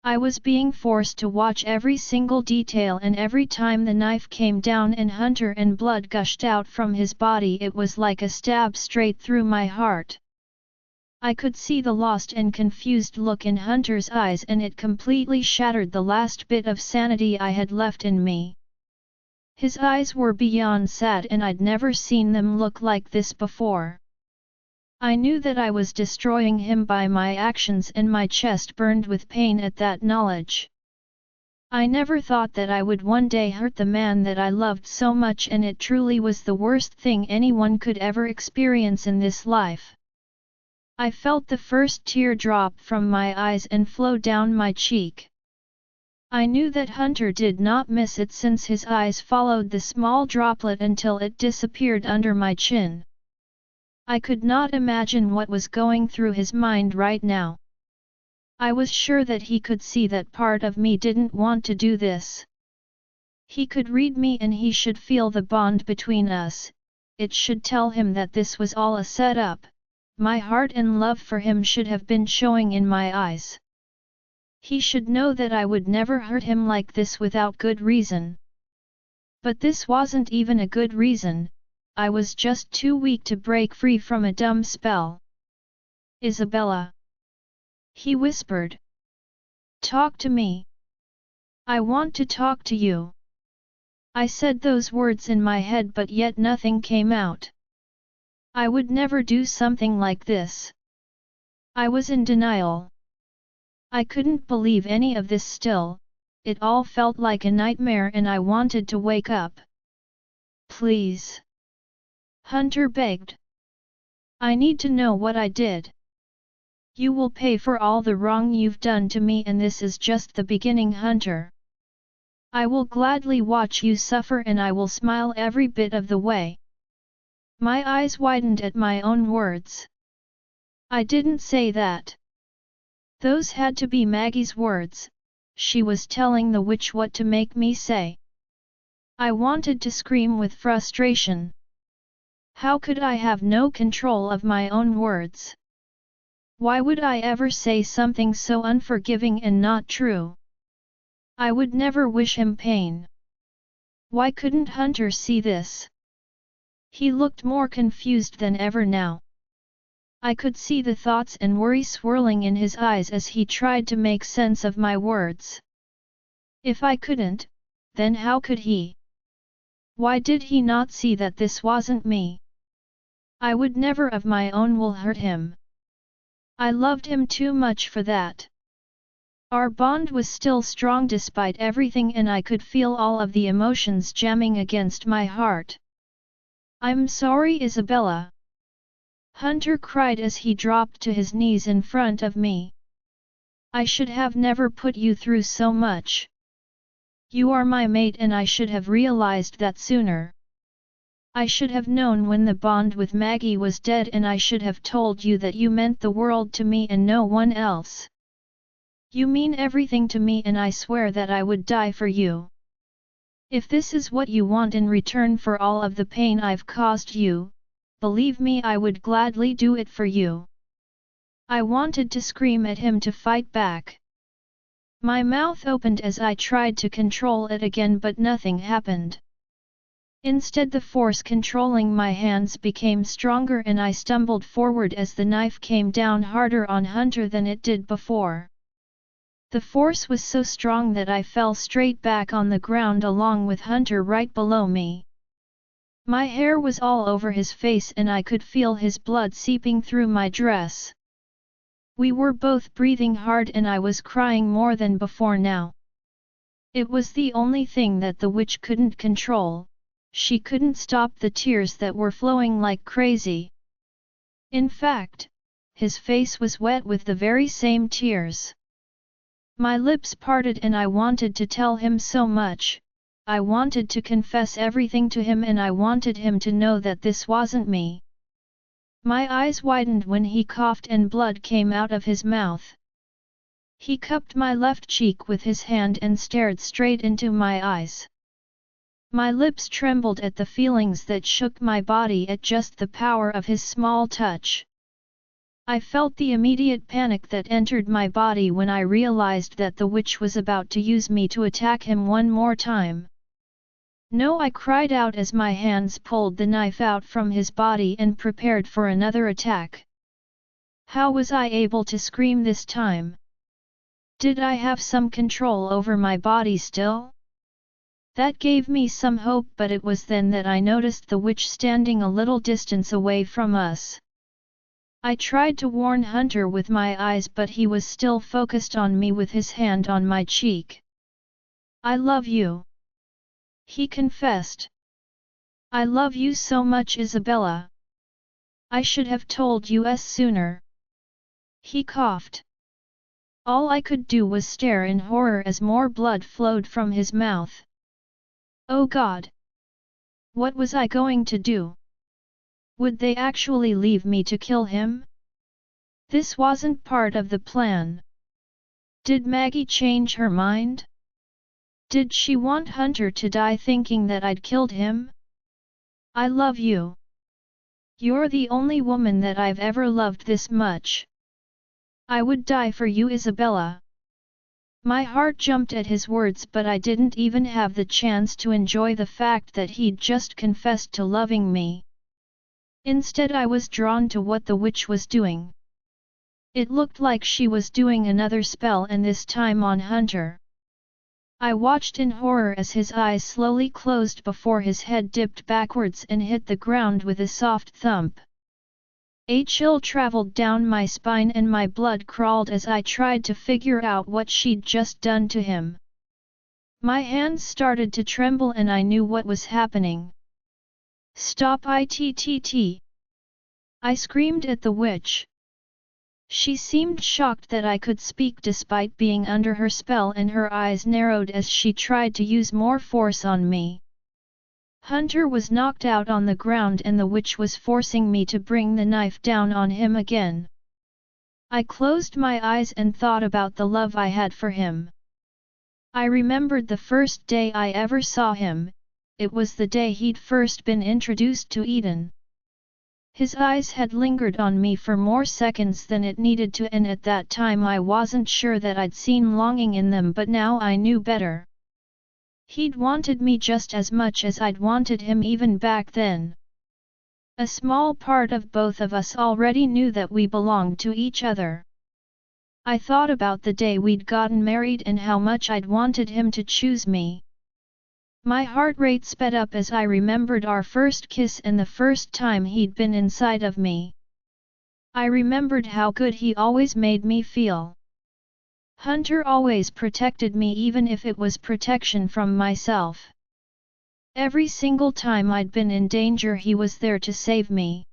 I was being forced to watch every single detail, and every time the knife came down and Hunter and blood gushed out from his body, it was like a stab straight through my heart. I could see the lost and confused look in Hunter's eyes, and it completely shattered the last bit of sanity I had left in me. His eyes were beyond sad and I'd never seen them look like this before. I knew that I was destroying him by my actions and my chest burned with pain at that knowledge. I never thought that I would one day hurt the man that I loved so much, and it truly was the worst thing anyone could ever experience in this life. I felt the first tear drop from my eyes and flow down my cheek. I knew that Hunter did not miss it, since his eyes followed the small droplet until it disappeared under my chin. I could not imagine what was going through his mind right now. I was sure that he could see that part of me didn't want to do this. He could read me and he should feel the bond between us. It should tell him that this was all a setup. My heart and love for him should have been showing in my eyes. He should know that I would never hurt him like this without good reason. But this wasn't even a good reason. I was just too weak to break free from a dumb spell. Isabella, he whispered. Talk to me. I want to talk to you. I said those words in my head but yet nothing came out. I would never do something like this. I was in denial. I couldn't believe any of this still, it all felt like a nightmare and I wanted to wake up. Please. Hunter begged. I need to know what I did. You will pay for all the wrong you've done to me and this is just the beginning, Hunter. I will gladly watch you suffer and I will smile every bit of the way. My eyes widened at my own words. I didn't say that. Those had to be Maggie's words, she was telling the witch what to make me say. I wanted to scream with frustration. How could I have no control of my own words? Why would I ever say something so unforgiving and not true? I would never wish him pain. Why couldn't Hunter see this? He looked more confused than ever now. I could see the thoughts and worry swirling in his eyes as he tried to make sense of my words. If I couldn't, then how could he? Why did he not see that this wasn't me? I would never of my own will hurt him. I loved him too much for that. Our bond was still strong despite everything and I could feel all of the emotions jamming against my heart. I'm sorry, Isabella. Hunter cried as he dropped to his knees in front of me. I should have never put you through so much. You are my mate and I should have realized that sooner. I should have known when the bond with Maggie was dead and I should have told you that you meant the world to me and no one else. You mean everything to me and I swear that I would die for you. If this is what you want in return for all of the pain I've caused you, believe me, I would gladly do it for you. I wanted to scream at him to fight back. My mouth opened as I tried to control it again but nothing happened. Instead, the force controlling my hands became stronger and I stumbled forward as the knife came down harder on Hunter than it did before. The force was so strong that I fell straight back on the ground along with Hunter right below me. My hair was all over his face and I could feel his blood seeping through my dress. We were both breathing hard and I was crying more than before now. It was the only thing that the witch couldn't control. She couldn't stop the tears that were flowing like crazy. In fact, his face was wet with the very same tears. My lips parted and I wanted to tell him so much. I wanted to confess everything to him and I wanted him to know that this wasn't me. My eyes widened when he coughed and blood came out of his mouth. He cupped my left cheek with his hand and stared straight into my eyes. My lips trembled at the feelings that shook my body at just the power of his small touch. I felt the immediate panic that entered my body when I realized that the witch was about to use me to attack him one more time. No, I cried out as my hands pulled the knife out from his body and prepared for another attack. How was I able to scream this time? Did I have some control over my body still? That gave me some hope, but it was then that I noticed the witch standing a little distance away from us. I tried to warn Hunter with my eyes but he was still focused on me with his hand on my cheek. I love you. He confessed. I love you so much, Isabella. I should have told you sooner. He coughed. All I could do was stare in horror as more blood flowed from his mouth. Oh God! What was I going to do? Would they actually leave me to kill him? This wasn't part of the plan. Did Maggie change her mind? Did she want Hunter to die thinking that I'd killed him? I love you. You're the only woman that I've ever loved this much. I would die for you, Isabella. My heart jumped at his words, but I didn't even have the chance to enjoy the fact that he'd just confessed to loving me. Instead, I was drawn to what the witch was doing. It looked like she was doing another spell, and this time on Hunter. I watched in horror as his eyes slowly closed before his head dipped backwards and hit the ground with a soft thump. A chill traveled down my spine and my blood crawled as I tried to figure out what she'd just done to him. My hands started to tremble and I knew what was happening. "Stop it!" I screamed at the witch. She seemed shocked that I could speak despite being under her spell and her eyes narrowed as she tried to use more force on me. Hunter was knocked out on the ground and the witch was forcing me to bring the knife down on him again. I closed my eyes and thought about the love I had for him. I remembered the first day I ever saw him, it was the day he'd first been introduced to Eden. His eyes had lingered on me for more seconds than it needed to, and at that time I wasn't sure that I'd seen longing in them, but now I knew better. He'd wanted me just as much as I'd wanted him even back then. A small part of both of us already knew that we belonged to each other. I thought about the day we'd gotten married and how much I'd wanted him to choose me. My heart rate sped up as I remembered our first kiss and the first time he'd been inside of me. I remembered how good he always made me feel. Hunter always protected me even if it was protection from myself. Every single time I'd been in danger he was there to save me.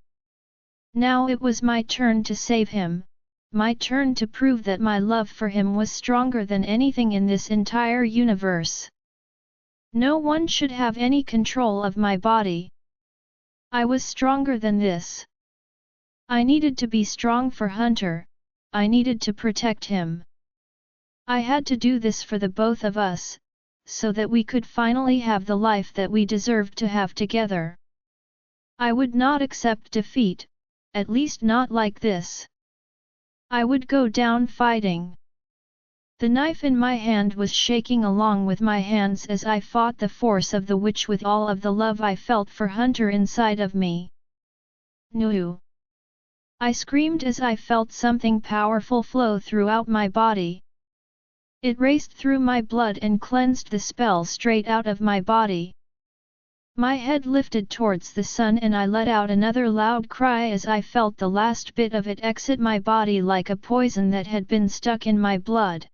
Now it was my turn to save him, my turn to prove that my love for him was stronger than anything in this entire universe. No one should have any control of my body. I was stronger than this. I needed to be strong for Hunter, I needed to protect him. I had to do this for the both of us, so that we could finally have the life that we deserved to have together. I would not accept defeat, at least not like this. I would go down fighting. The knife in my hand was shaking along with my hands as I fought the force of the witch with all of the love I felt for Hunter inside of me. "No!" I screamed as I felt something powerful flow throughout my body. It raced through my blood and cleansed the spell straight out of my body. My head lifted towards the sun and I let out another loud cry as I felt the last bit of it exit my body like a poison that had been stuck in my blood.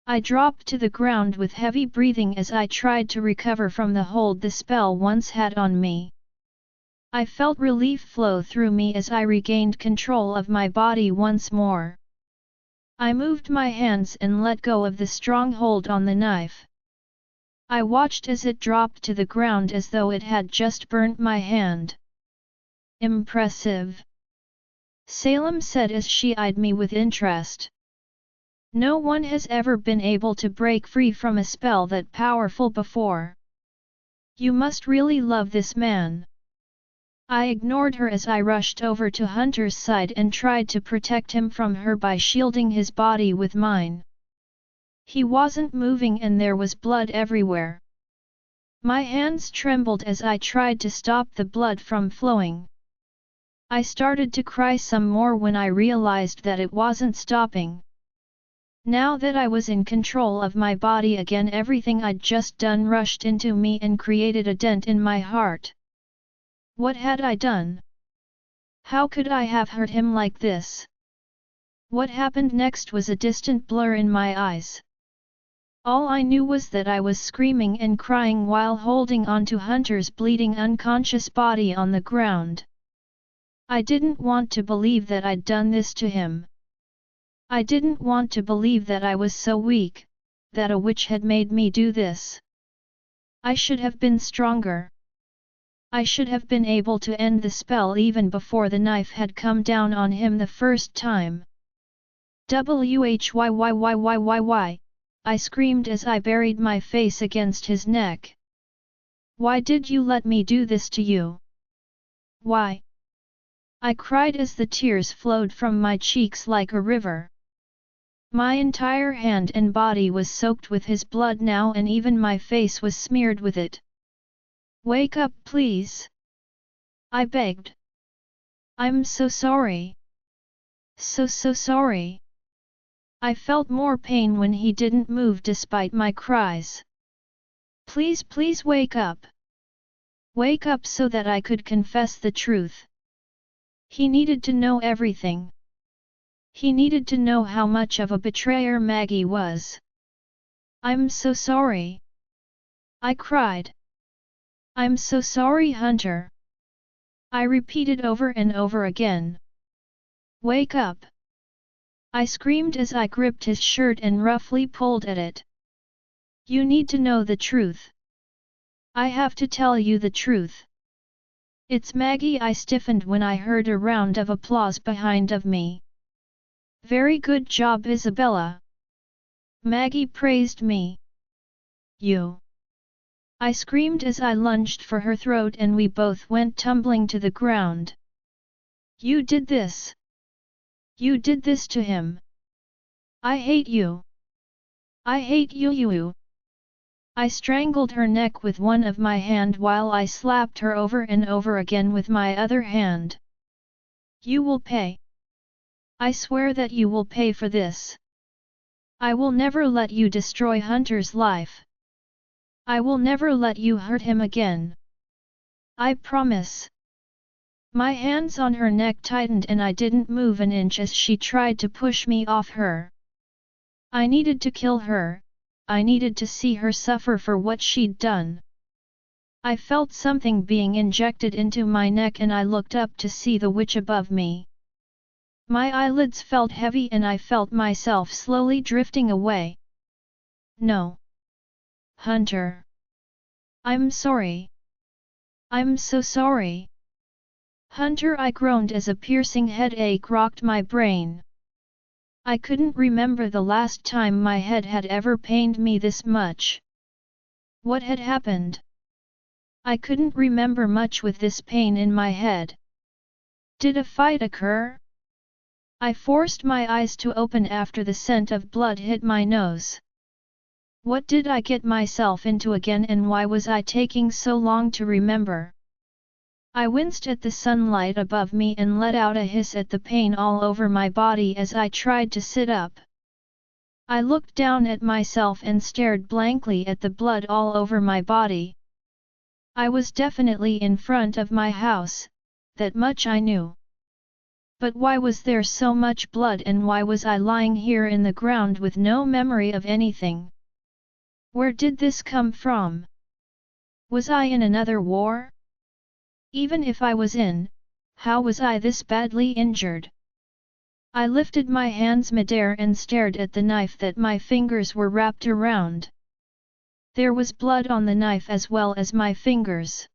I dropped to the ground with heavy breathing as I tried to recover from the hold the spell once had on me. I felt relief flow through me as I regained control of my body once more. I moved my hands and let go of the strong hold on the knife. I watched as it dropped to the ground as though it had just burnt my hand. "Impressive," Salem said as she eyed me with interest. "No one has ever been able to break free from a spell that powerful before. You must really love this man." I ignored her as I rushed over to Hunter's side and tried to protect him from her by shielding his body with mine. He wasn't moving and there was blood everywhere. My hands trembled as I tried to stop the blood from flowing. I started to cry some more when I realized that it wasn't stopping. Now that I was in control of my body again, everything I'd just done rushed into me and created a dent in my heart. What had I done? How could I have hurt him like this? What happened next was a distant blur in my eyes. All I knew was that I was screaming and crying while holding onto Hunter's bleeding unconscious body on the ground. I didn't want to believe that I'd done this to him. I didn't want to believe that I was so weak, that a witch had made me do this. I should have been stronger. I should have been able to end the spell even before the knife had come down on him the first time. "Whyyyyyyyy," I screamed as I buried my face against his neck. "Why did you let me do this to you? Why?" I cried as the tears flowed from my cheeks like a river. My entire hand and body was soaked with his blood now and even my face was smeared with it. "Wake up please!" I begged. "I'm so sorry. So sorry." I felt more pain when he didn't move despite my cries. Please, please wake up. Wake up so that I could confess the truth. He needed to know everything. He needed to know how much of a betrayer Maggie was. I'm so sorry. I cried. I'm so sorry, Hunter. I repeated over and over again. Wake up. I screamed as I gripped his shirt and roughly pulled at it. You need to know the truth. I have to tell you the truth. It's Maggie. I stiffened when I heard a round of applause behind of me. Very good job, Isabella. Maggie praised me. You. I screamed as I lunged for her throat and we both went tumbling to the ground. You did this. You did this to him. I hate you. I hate you. I strangled her neck with one of my hand while I slapped her over and over again with my other hand. You will pay. I swear that you will pay for this. I will never let you destroy Hunter's life. I will never let you hurt him again. I promise. My hands on her neck tightened and I didn't move an inch as she tried to push me off her. I needed to kill her. I needed to see her suffer for what she'd done. I felt something being injected into my neck and I looked up to see the witch above me. My eyelids felt heavy and I felt myself slowly drifting away. No. Hunter. I'm sorry. I'm so sorry. Hunter, I groaned as a piercing headache rocked my brain. I couldn't remember the last time my head had ever pained me this much. What had happened? I couldn't remember much with this pain in my head. Did a fight occur? I forced my eyes to open after the scent of blood hit my nose. What did I get myself into again and why was I taking so long to remember? I winced at the sunlight above me and let out a hiss at the pain all over my body as I tried to sit up. I looked down at myself and stared blankly at the blood all over my body. I was definitely in front of my house, that much I knew. But why was there so much blood and why was I lying here in the ground with no memory of anything? Where did this come from? Was I in another war? Even if I was in, how was I this badly injured? I lifted my hands midair and stared at the knife that my fingers were wrapped around. There was blood on the knife as well as my fingers.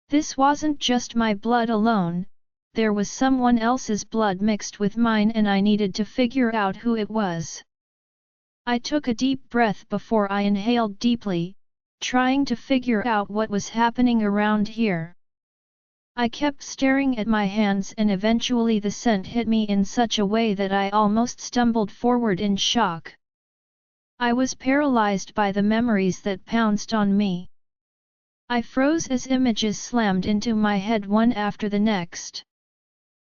This wasn't just my blood alone, there was someone else's blood mixed with mine and I needed to figure out who it was. I took a deep breath before I inhaled deeply, trying to figure out what was happening around here. I kept staring at my hands and eventually the scent hit me in such a way that I almost stumbled forward in shock. I was paralyzed by the memories that pounced on me. I froze as images slammed into my head one after the next.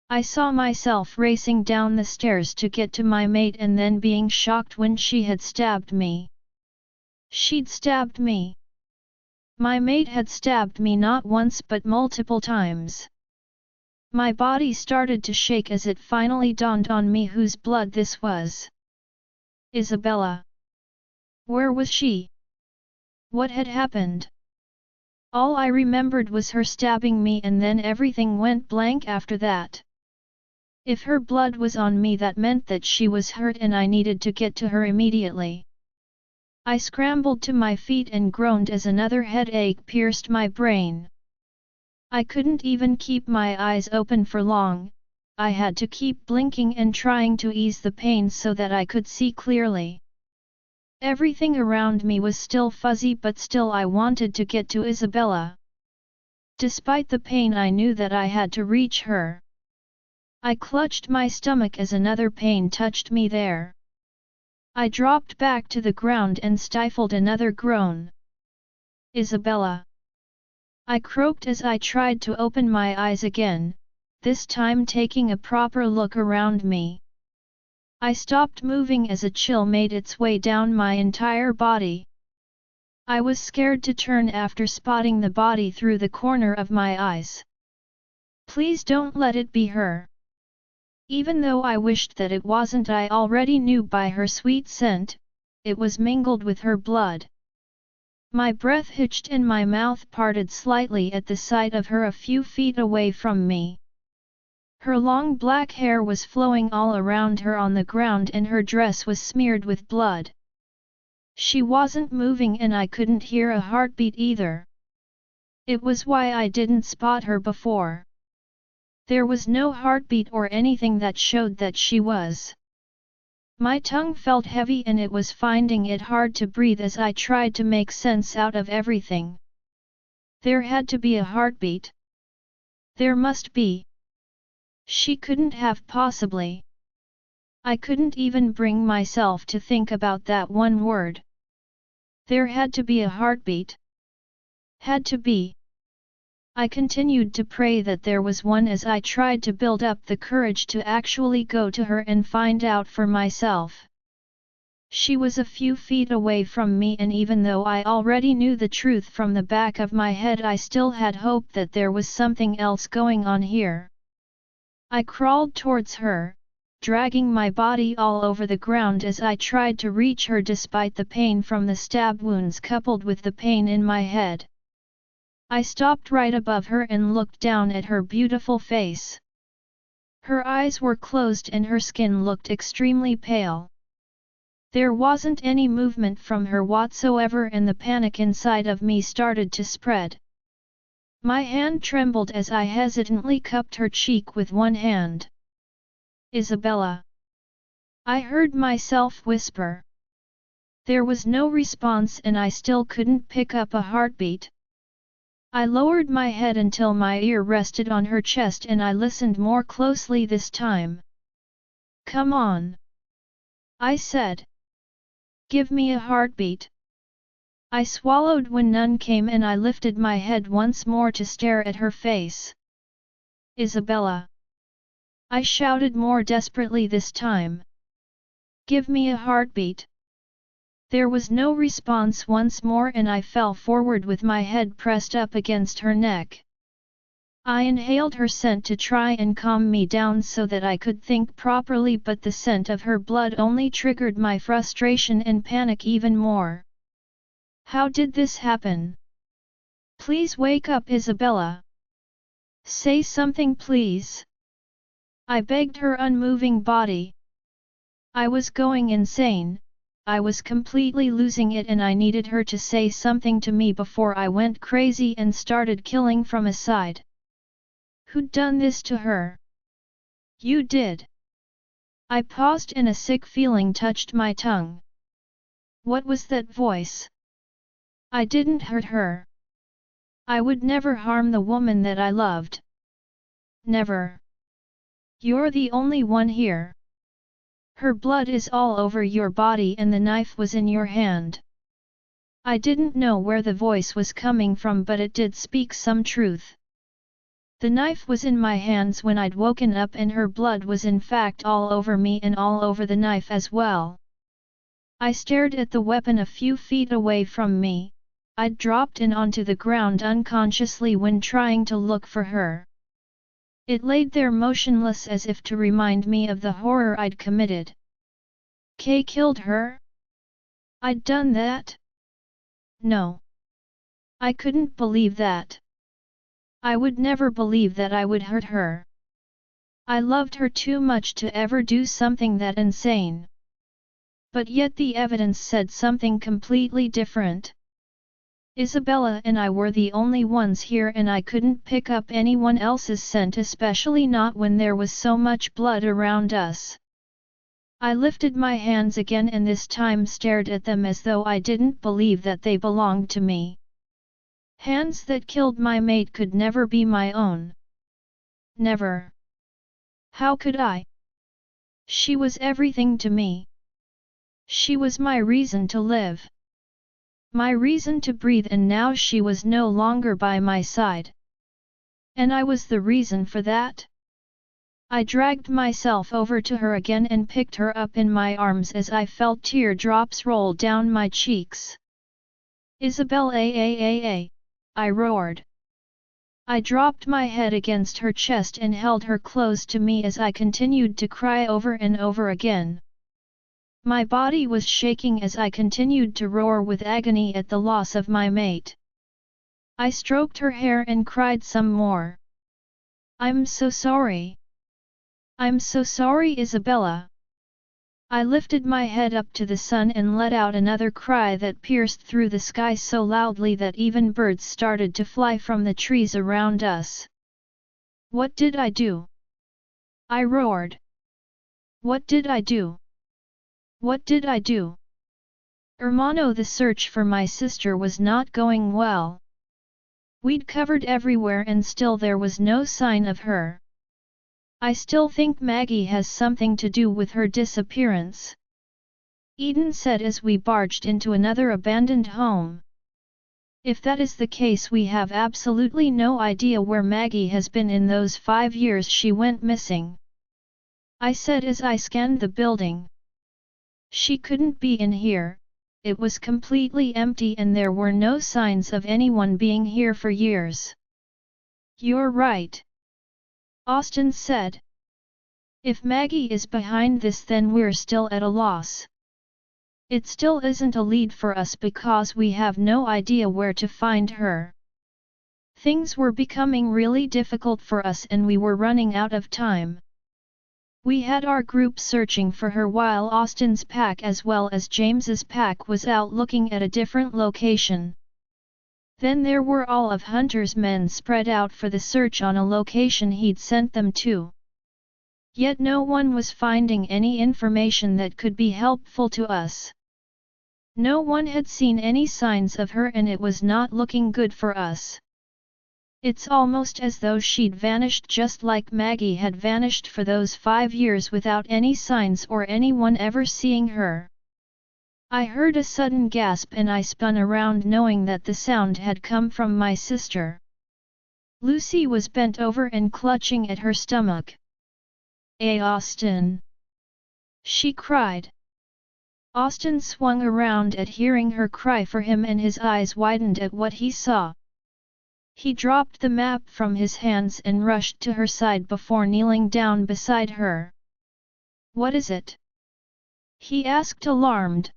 I saw myself racing down the stairs to get to my mate and then being shocked when she had stabbed me. She'd stabbed me. My mate had stabbed me not once but multiple times. My body started to shake as it finally dawned on me whose blood this was. Isabella. Where was she? What had happened? All I remembered was her stabbing me and then everything went blank after that. If her blood was on me, that meant that she was hurt and I needed to get to her immediately. I scrambled to my feet and groaned as another headache pierced my brain. I couldn't even keep my eyes open for long, I had to keep blinking and trying to ease the pain so that I could see clearly. Everything around me was still fuzzy but still I wanted to get to Isabella. Despite the pain I knew that I had to reach her. I clutched my stomach as another pain touched me there. I dropped back to the ground and stifled another groan. Isabella. I croaked as I tried to open my eyes again, this time taking a proper look around me. I stopped moving as a chill made its way down my entire body. I was scared to turn after spotting the body through the corner of my eyes. Please don't let it be her. Even though I wished that it wasn't, I already knew by her sweet scent, it was mingled with her blood. My breath hitched and my mouth parted slightly at the sight of her a few feet away from me. Her long black hair was flowing all around her on the ground and her dress was smeared with blood. She wasn't moving and I couldn't hear a heartbeat either. It was why I didn't spot her before. There was no heartbeat or anything that showed that she was. My tongue felt heavy and it was finding it hard to breathe as I tried to make sense out of everything. There had to be a heartbeat. There must be. She couldn't have possibly. I couldn't even bring myself to think about that one word. There had to be a heartbeat. Had to be. I continued to pray that there was one as I tried to build up the courage to actually go to her and find out for myself. She was a few feet away from me and even though I already knew the truth from the back of my head, I still had hope that there was something else going on here. I crawled towards her, dragging my body all over the ground as I tried to reach her despite the pain from the stab wounds coupled with the pain in my head. I stopped right above her and looked down at her beautiful face. Her eyes were closed and her skin looked extremely pale. There wasn't any movement from her whatsoever and the panic inside of me started to spread. My hand trembled as I hesitantly cupped her cheek with one hand. Isabella. I heard myself whisper. There was no response and I still couldn't pick up a heartbeat. I lowered my head until my ear rested on her chest and I listened more closely this time. Come on. I said. Give me a heartbeat. I swallowed when none came and I lifted my head once more to stare at her face. Isabella. I shouted more desperately this time. Give me a heartbeat. There was no response once more and I fell forward with my head pressed up against her neck. I inhaled her scent to try and calm me down so that I could think properly, but the scent of her blood only triggered my frustration and panic even more. How did this happen? Please wake up, Isabella. Say something, please. I begged her unmoving body. I was going insane, I was completely losing it and I needed her to say something to me before I went crazy and started killing from a side. Who'd done this to her? You did. I paused and a sick feeling touched my tongue. What was that voice? I didn't hurt her. I would never harm the woman that I loved. Never. You're the only one here. Her blood is all over your body and the knife was in your hand. I didn't know where the voice was coming from, but it did speak some truth. The knife was in my hands when I'd woken up and her blood was in fact all over me and all over the knife as well. I stared at the weapon a few feet away from me. I'd dropped in onto the ground unconsciously when trying to look for her. It laid there motionless as if to remind me of the horror I'd committed. Kay killed her? I'd done that? No. I couldn't believe that. I would never believe that I would hurt her. I loved her too much to ever do something that insane. But yet the evidence said something completely different. Isabella and I were the only ones here and I couldn't pick up anyone else's scent, especially not when there was so much blood around us. I lifted my hands again and this time stared at them as though I didn't believe that they belonged to me. Hands that killed my mate could never be my own. Never. How could I? She was everything to me. She was my reason to live. My reason to breathe, and now she was no longer by my side. And I was the reason for that? I dragged myself over to her again and picked her up in my arms as I felt teardrops roll down my cheeks. Isabella, I roared. I dropped my head against her chest and held her close to me as I continued to cry over and over again. My body was shaking as I continued to roar with agony at the loss of my mate. I stroked her hair and cried some more. I'm so sorry. I'm so sorry, Isabella. I lifted my head up to the sun and let out another cry that pierced through the sky so loudly that even birds started to fly from the trees around us. What did I do? I roared. What did I do? What did I do? Hermano, the search for my sister was not going well. We'd covered everywhere and still there was no sign of her. I still think Maggie has something to do with her disappearance, Eden said as we barged into another abandoned home. If that is the case, we have absolutely no idea where Maggie has been in those 5 years she went missing, I said as I scanned the building. She couldn't be in here, it was completely empty and there were no signs of anyone being here for years. You're right, Austin said. If Maggie is behind this, then we're still at a loss. It still isn't a lead for us because we have no idea where to find her. Things were becoming really difficult for us and we were running out of time. We had our group searching for her while Austin's pack as well as James's pack was out looking at a different location. Then there were all of Hunter's men spread out for the search on a location he'd sent them to. Yet no one was finding any information that could be helpful to us. No one had seen any signs of her and it was not looking good for us. It's almost as though she'd vanished just like Maggie had vanished for those 5 years without any signs or anyone ever seeing her. I heard a sudden gasp and I spun around knowing that the sound had come from my sister. Lucy was bent over and clutching at her stomach. "Hey Austin!" she cried. Austin swung around at hearing her cry for him and his eyes widened at what he saw. He dropped the map from his hands and rushed to her side before kneeling down beside her. "What is it?" he asked, alarmed.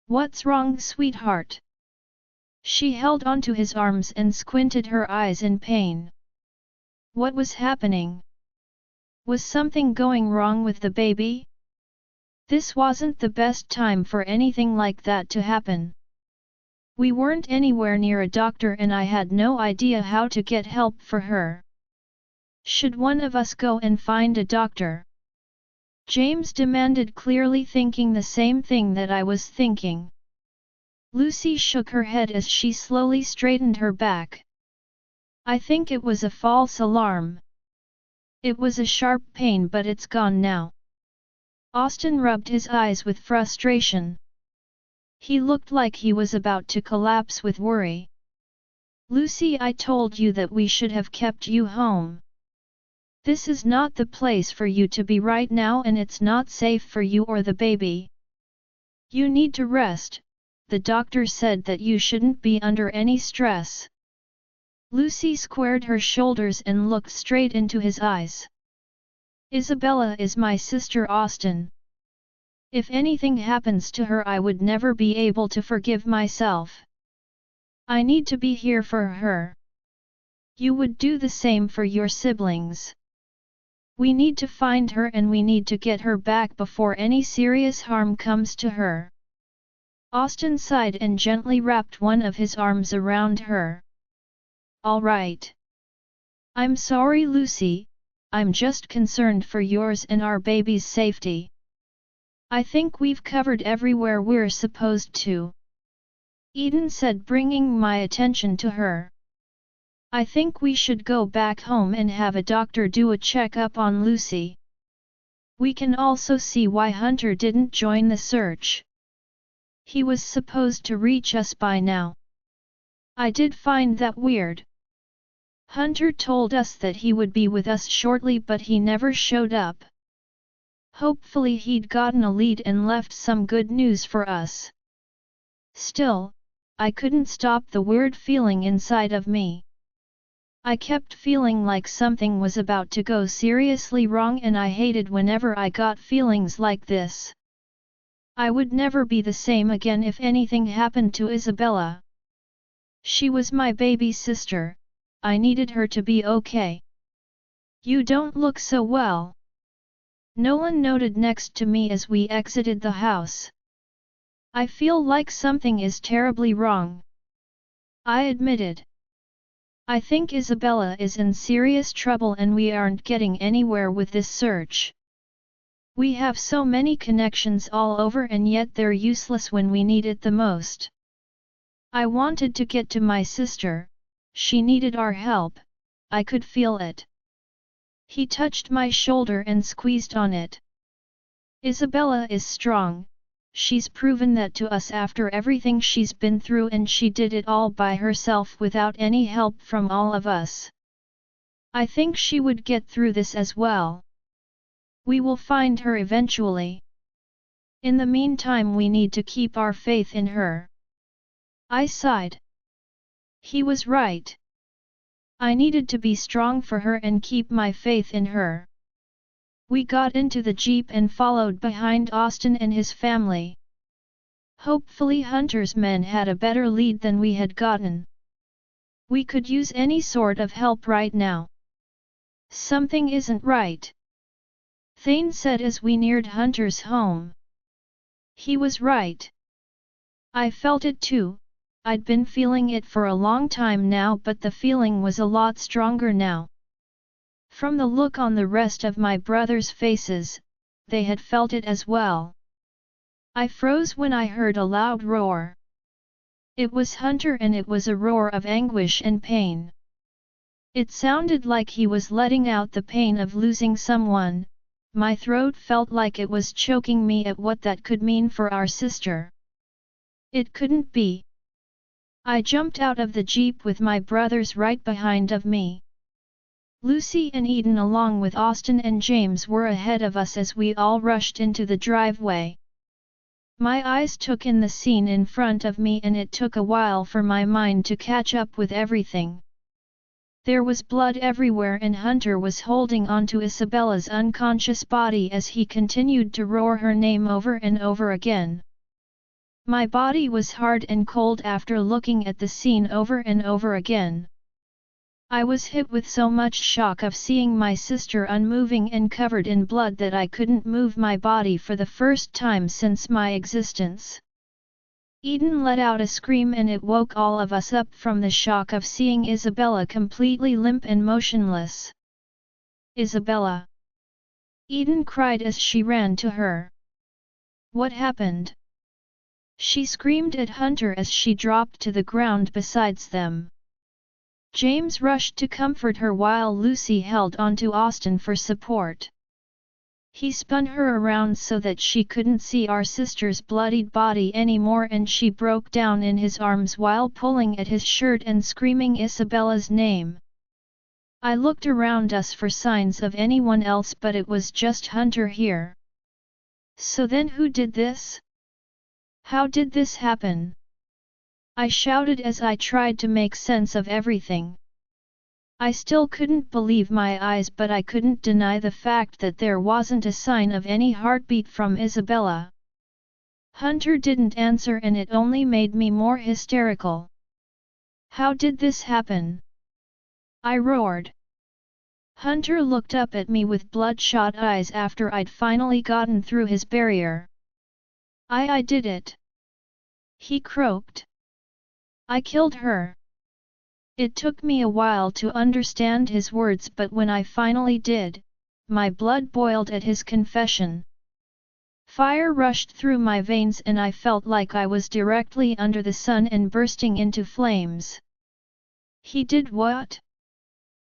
"What's wrong, sweetheart?" She held onto his arms and squinted her eyes in pain. What was happening? Was something going wrong with the baby? This wasn't the best time for anything like that to happen. We weren't anywhere near a doctor and I had no idea how to get help for her. Should one of us go and find a doctor? James demanded, clearly thinking the same thing that I was thinking. Lucy shook her head as she slowly straightened her back. "I think it was a false alarm. It was a sharp pain but it's gone now." Austin rubbed his eyes with frustration. He looked like he was about to collapse with worry. "Lucy, I told you that we should have kept you home. This is not the place for you to be right now and it's not safe for you or the baby. You need to rest, the doctor said that you shouldn't be under any stress." Lucy squared her shoulders and looked straight into his eyes. "Isabella is my sister, Austin. If anything happens to her I would never be able to forgive myself. I need to be here for her. You would do the same for your siblings. We need to find her and we need to get her back before any serious harm comes to her." Austin sighed and gently wrapped one of his arms around her. "All right. I'm sorry, Lucy, I'm just concerned for yours and our baby's safety. I think we've covered everywhere we're supposed to," Eden said, bringing my attention to her. "I think we should go back home and have a doctor do a check-up on Lucy. We can also see why Hunter didn't join the search. He was supposed to reach us by now. I did find that weird." Hunter told us that he would be with us shortly, but he never showed up. Hopefully he'd gotten a lead and left some good news for us. Still, I couldn't stop the weird feeling inside of me. I kept feeling like something was about to go seriously wrong, and I hated whenever I got feelings like this. I would never be the same again if anything happened to Isabella. She was my baby sister, I needed her to be okay. You don't look so well. Nolan noted next to me as we exited the house. I feel like something is terribly wrong. I admitted. I think Isabella is in serious trouble and we aren't getting anywhere with this search. We have so many connections all over and yet they're useless when we need it the most. I wanted to get to my sister, she needed our help, I could feel it. He touched my shoulder and squeezed on it. Isabella is strong, she's proven that to us after everything she's been through, and she did it all by herself without any help from all of us. I think she would get through this as well. We will find her eventually. In the meantime we need to keep our faith in her. I sighed. He was right. I needed to be strong for her and keep my faith in her. We got into the jeep and followed behind Austin and his family. Hopefully Hunter's men had a better lead than we had gotten. We could use any sort of help right now. Something isn't right, Thane said as we neared Hunter's home. He was right. I felt it too. I'd been feeling it for a long time now, but the feeling was a lot stronger now. From the look on the rest of my brothers' faces, they had felt it as well. I froze when I heard a loud roar. It was Hunter, and it was a roar of anguish and pain. It sounded like he was letting out the pain of losing someone. My throat felt like it was choking me at what that could mean for our sister. It couldn't be. I jumped out of the jeep with my brothers right behind of me. Lucy and Eden along with Austin and James were ahead of us as we all rushed into the driveway. My eyes took in the scene in front of me, and it took a while for my mind to catch up with everything. There was blood everywhere and Hunter was holding onto Isabella's unconscious body as he continued to roar her name over and over again. My body was hard and cold after looking at the scene over and over again. I was hit with so much shock of seeing my sister unmoving and covered in blood that I couldn't move my body for the first time since my existence. Eden let out a scream and it woke all of us up from the shock of seeing Isabella completely limp and motionless. Isabella! Eden cried as she ran to her. What happened? She screamed at Hunter as she dropped to the ground beside them. James rushed to comfort her while Lucy held onto Austin for support. He spun her around so that she couldn't see our sister's bloodied body anymore, and she broke down in his arms while pulling at his shirt and screaming Isabella's name. I looked around us for signs of anyone else, but it was just Hunter here. So then who did this? How did this happen? I shouted as I tried to make sense of everything. I still couldn't believe my eyes, but I couldn't deny the fact that there wasn't a sign of any heartbeat from Isabella. Hunter didn't answer and it only made me more hysterical. How did this happen? I roared. Hunter looked up at me with bloodshot eyes after I'd finally gotten through his barrier. I did it. He croaked. I killed her. It took me a while to understand his words, but when I finally did, my blood boiled at his confession. Fire rushed through my veins and I felt like I was directly under the sun and bursting into flames. He did what?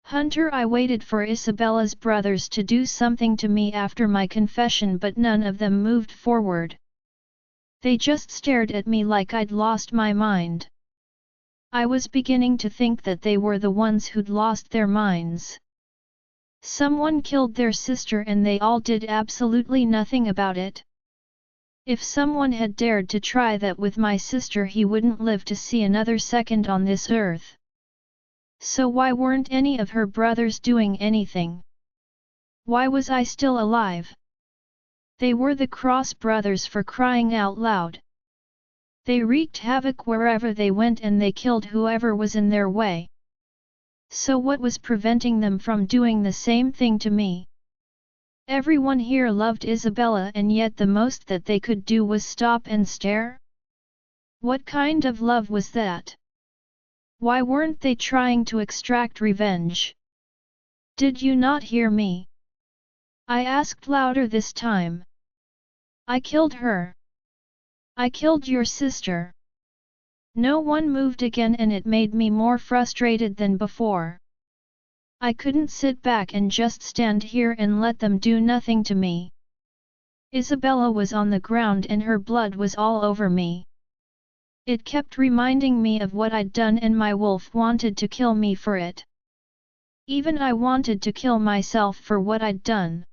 Hunter, I waited for Isabella's brothers to do something to me after my confession, but none of them moved forward. They just stared at me like I'd lost my mind. I was beginning to think that they were the ones who'd lost their minds. Someone killed their sister and they all did absolutely nothing about it. If someone had dared to try that with my sister, he wouldn't live to see another second on this earth. So why weren't any of her brothers doing anything? Why was I still alive? They were the Cross brothers, for crying out loud. They wreaked havoc wherever they went and they killed whoever was in their way. So what was preventing them from doing the same thing to me? Everyone here loved Isabella, and yet the most that they could do was stop and stare? What kind of love was that? Why weren't they trying to extract revenge? Did you not hear me? I asked louder this time. I killed her. I killed your sister. No one moved again, and it made me more frustrated than before. I couldn't sit back and just stand here and let them do nothing to me. Isabella was on the ground and her blood was all over me. It kept reminding me of what I'd done, and my wolf wanted to kill me for it. Even I wanted to kill myself for what I'd done.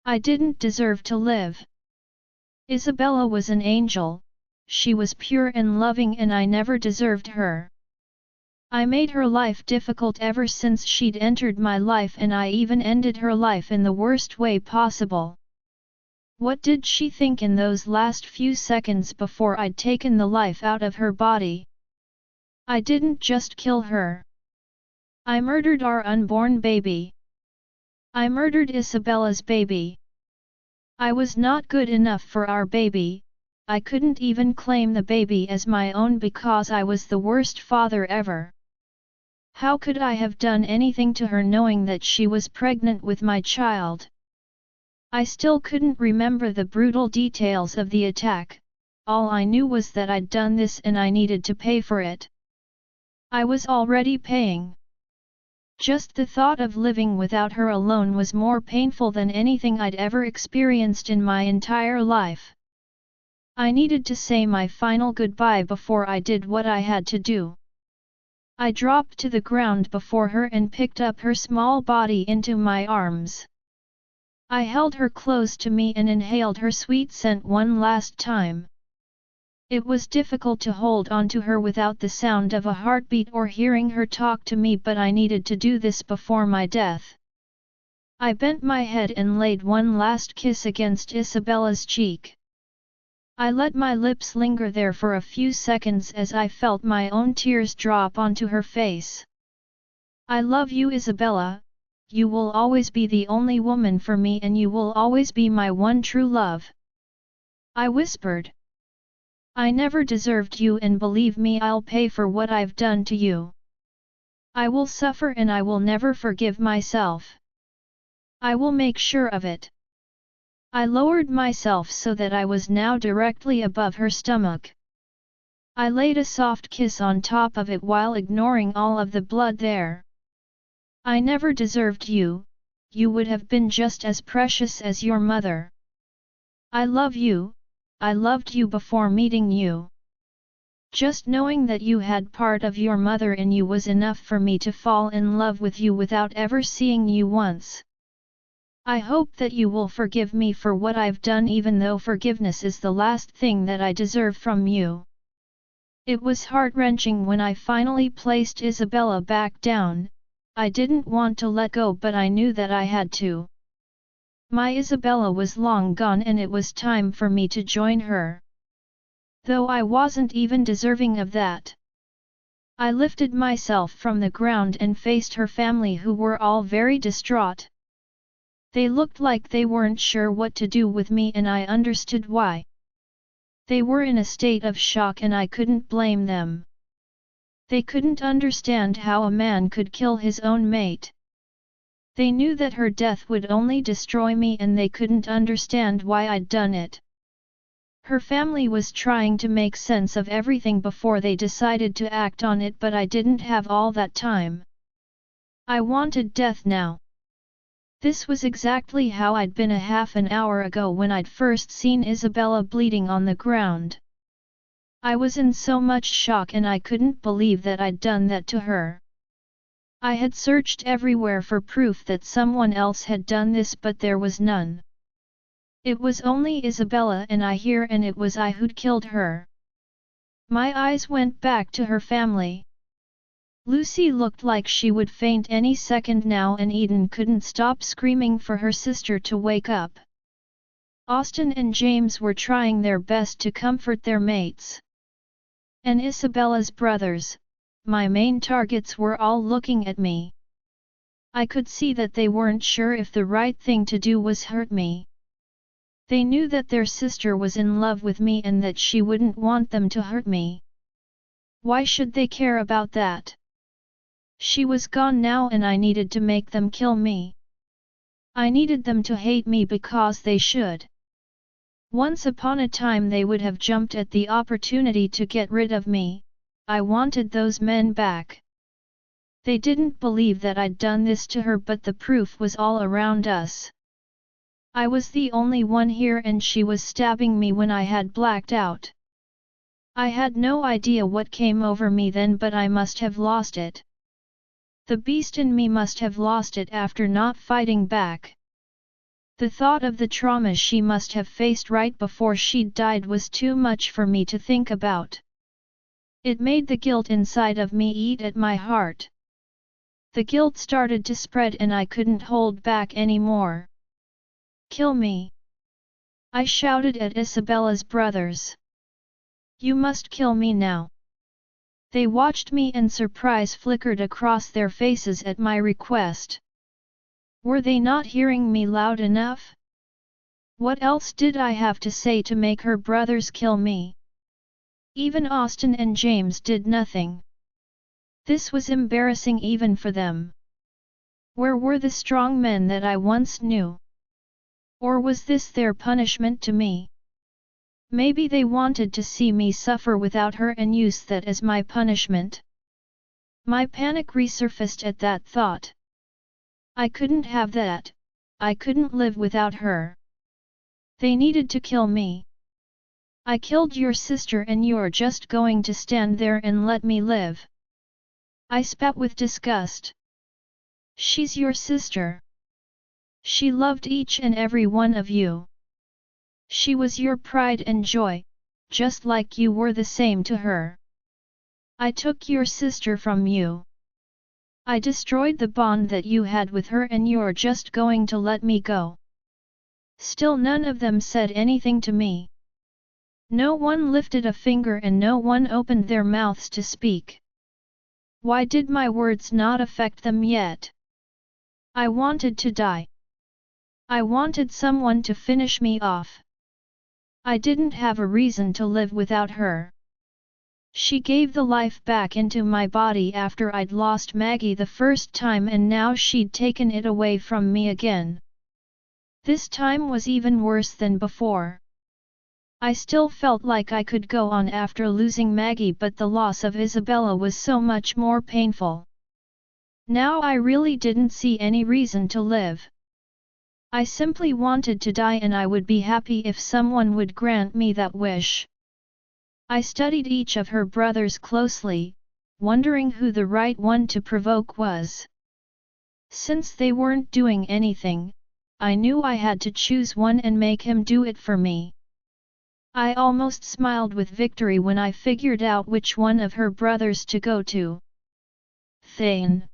I didn't deserve to live. Isabella was an angel, she was pure and loving, and I never deserved her. I made her life difficult ever since she'd entered my life, and I even ended her life in the worst way possible. What did she think in those last few seconds before I'd taken the life out of her body? I didn't just kill her. I murdered our unborn baby. I murdered Isabella's baby. I was not good enough for our baby. I couldn't even claim the baby as my own because I was the worst father ever. How could I have done anything to her knowing that she was pregnant with my child? I still couldn't remember the brutal details of the attack. All I knew was that I'd done this and I needed to pay for it. I was already paying. Just the thought of living without her alone was more painful than anything I'd ever experienced in my entire life. I needed to say my final goodbye before I did what I had to do. I dropped to the ground before her and picked up her small body into my arms. I held her close to me and inhaled her sweet scent one last time. It was difficult to hold on to her without the sound of a heartbeat or hearing her talk to me, but I needed to do this before my death. I bent my head and laid one last kiss against Isabella's cheek. I let my lips linger there for a few seconds as I felt my own tears drop onto her face. I love you, Isabella. You will always be the only woman for me, and you will always be my one true love. I whispered. I never deserved you, and believe me, I'll pay for what I've done to you. I will suffer and I will never forgive myself. I will make sure of it. I lowered myself so that I was now directly above her stomach. I laid a soft kiss on top of it while ignoring all of the blood there. I never deserved you, you would have been just as precious as your mother. I love you, I loved you before meeting you. Just knowing that you had part of your mother in you was enough for me to fall in love with you without ever seeing you once. I hope that you will forgive me for what I've done, even though forgiveness is the last thing that I deserve from you. It was heart-wrenching when I finally placed Isabella back down. I didn't want to let go, but I knew that I had to. My Isabella was long gone and it was time for me to join her. Though I wasn't even deserving of that. I lifted myself from the ground and faced her family, who were all very distraught. They looked like they weren't sure what to do with me, and I understood why. They were in a state of shock and I couldn't blame them. They couldn't understand how a man could kill his own mate. They knew that her death would only destroy me, and they couldn't understand why I'd done it. Her family was trying to make sense of everything before they decided to act on it, but I didn't have all that time. I wanted death now. This was exactly how I'd been a half an hour ago when I'd first seen Isabella bleeding on the ground. I was in so much shock and I couldn't believe that I'd done that to her. I had searched everywhere for proof that someone else had done this, but there was none. It was only Isabella and I here, and it was I who'd killed her. My eyes went back to her family. Lucy looked like she would faint any second now, and Eden couldn't stop screaming for her sister to wake up. Austin and James were trying their best to comfort their mates. And Isabella's brothers, my main targets, were all looking at me. I could see that they weren't sure if the right thing to do was hurt me. They knew that their sister was in love with me and that she wouldn't want them to hurt me. Why should they care about that? She was gone now and I needed to make them kill me. I needed them to hate me because they should. Once upon a time they would have jumped at the opportunity to get rid of me. I wanted those men back. They didn't believe that I'd done this to her, but the proof was all around us. I was the only one here and she was stabbing me when I had blacked out. I had no idea what came over me then, but I must have lost it. The beast in me must have lost it after not fighting back. The thought of the trauma she must have faced right before she died was too much for me to think about. It made the guilt inside of me eat at my heart. The guilt started to spread and I couldn't hold back anymore. Kill me! I shouted at Isabella's brothers. You must kill me now. They watched me and surprise flickered across their faces at my request. Were they not hearing me loud enough? What else did I have to say to make her brothers kill me? Even Austin and James did nothing. This was embarrassing even for them. Where were the strong men that I once knew? Or was this their punishment to me? Maybe they wanted to see me suffer without her and use that as my punishment. My panic resurfaced at that thought. I couldn't have that. I couldn't live without her. They needed to kill me. I killed your sister and you're just going to stand there and let me live. I spat with disgust. She's your sister. She loved each and every one of you. She was your pride and joy, just like you were the same to her. I took your sister from you. I destroyed the bond that you had with her and you're just going to let me go. Still none of them said anything to me. No one lifted a finger and no one opened their mouths to speak. Why did my words not affect them yet? I wanted to die. I wanted someone to finish me off. I didn't have a reason to live without her. She gave the life back into my body after I'd lost Maggie the first time, and now she'd taken it away from me again. This time was even worse than before. I still felt like I could go on after losing Maggie, but the loss of Isabella was so much more painful. Now I really didn't see any reason to live. I simply wanted to die, and I would be happy if someone would grant me that wish. I studied each of her brothers closely, wondering who the right one to provoke was. Since they weren't doing anything, I knew I had to choose one and make him do it for me. I almost smiled with victory when I figured out which one of her brothers to go to. Thane.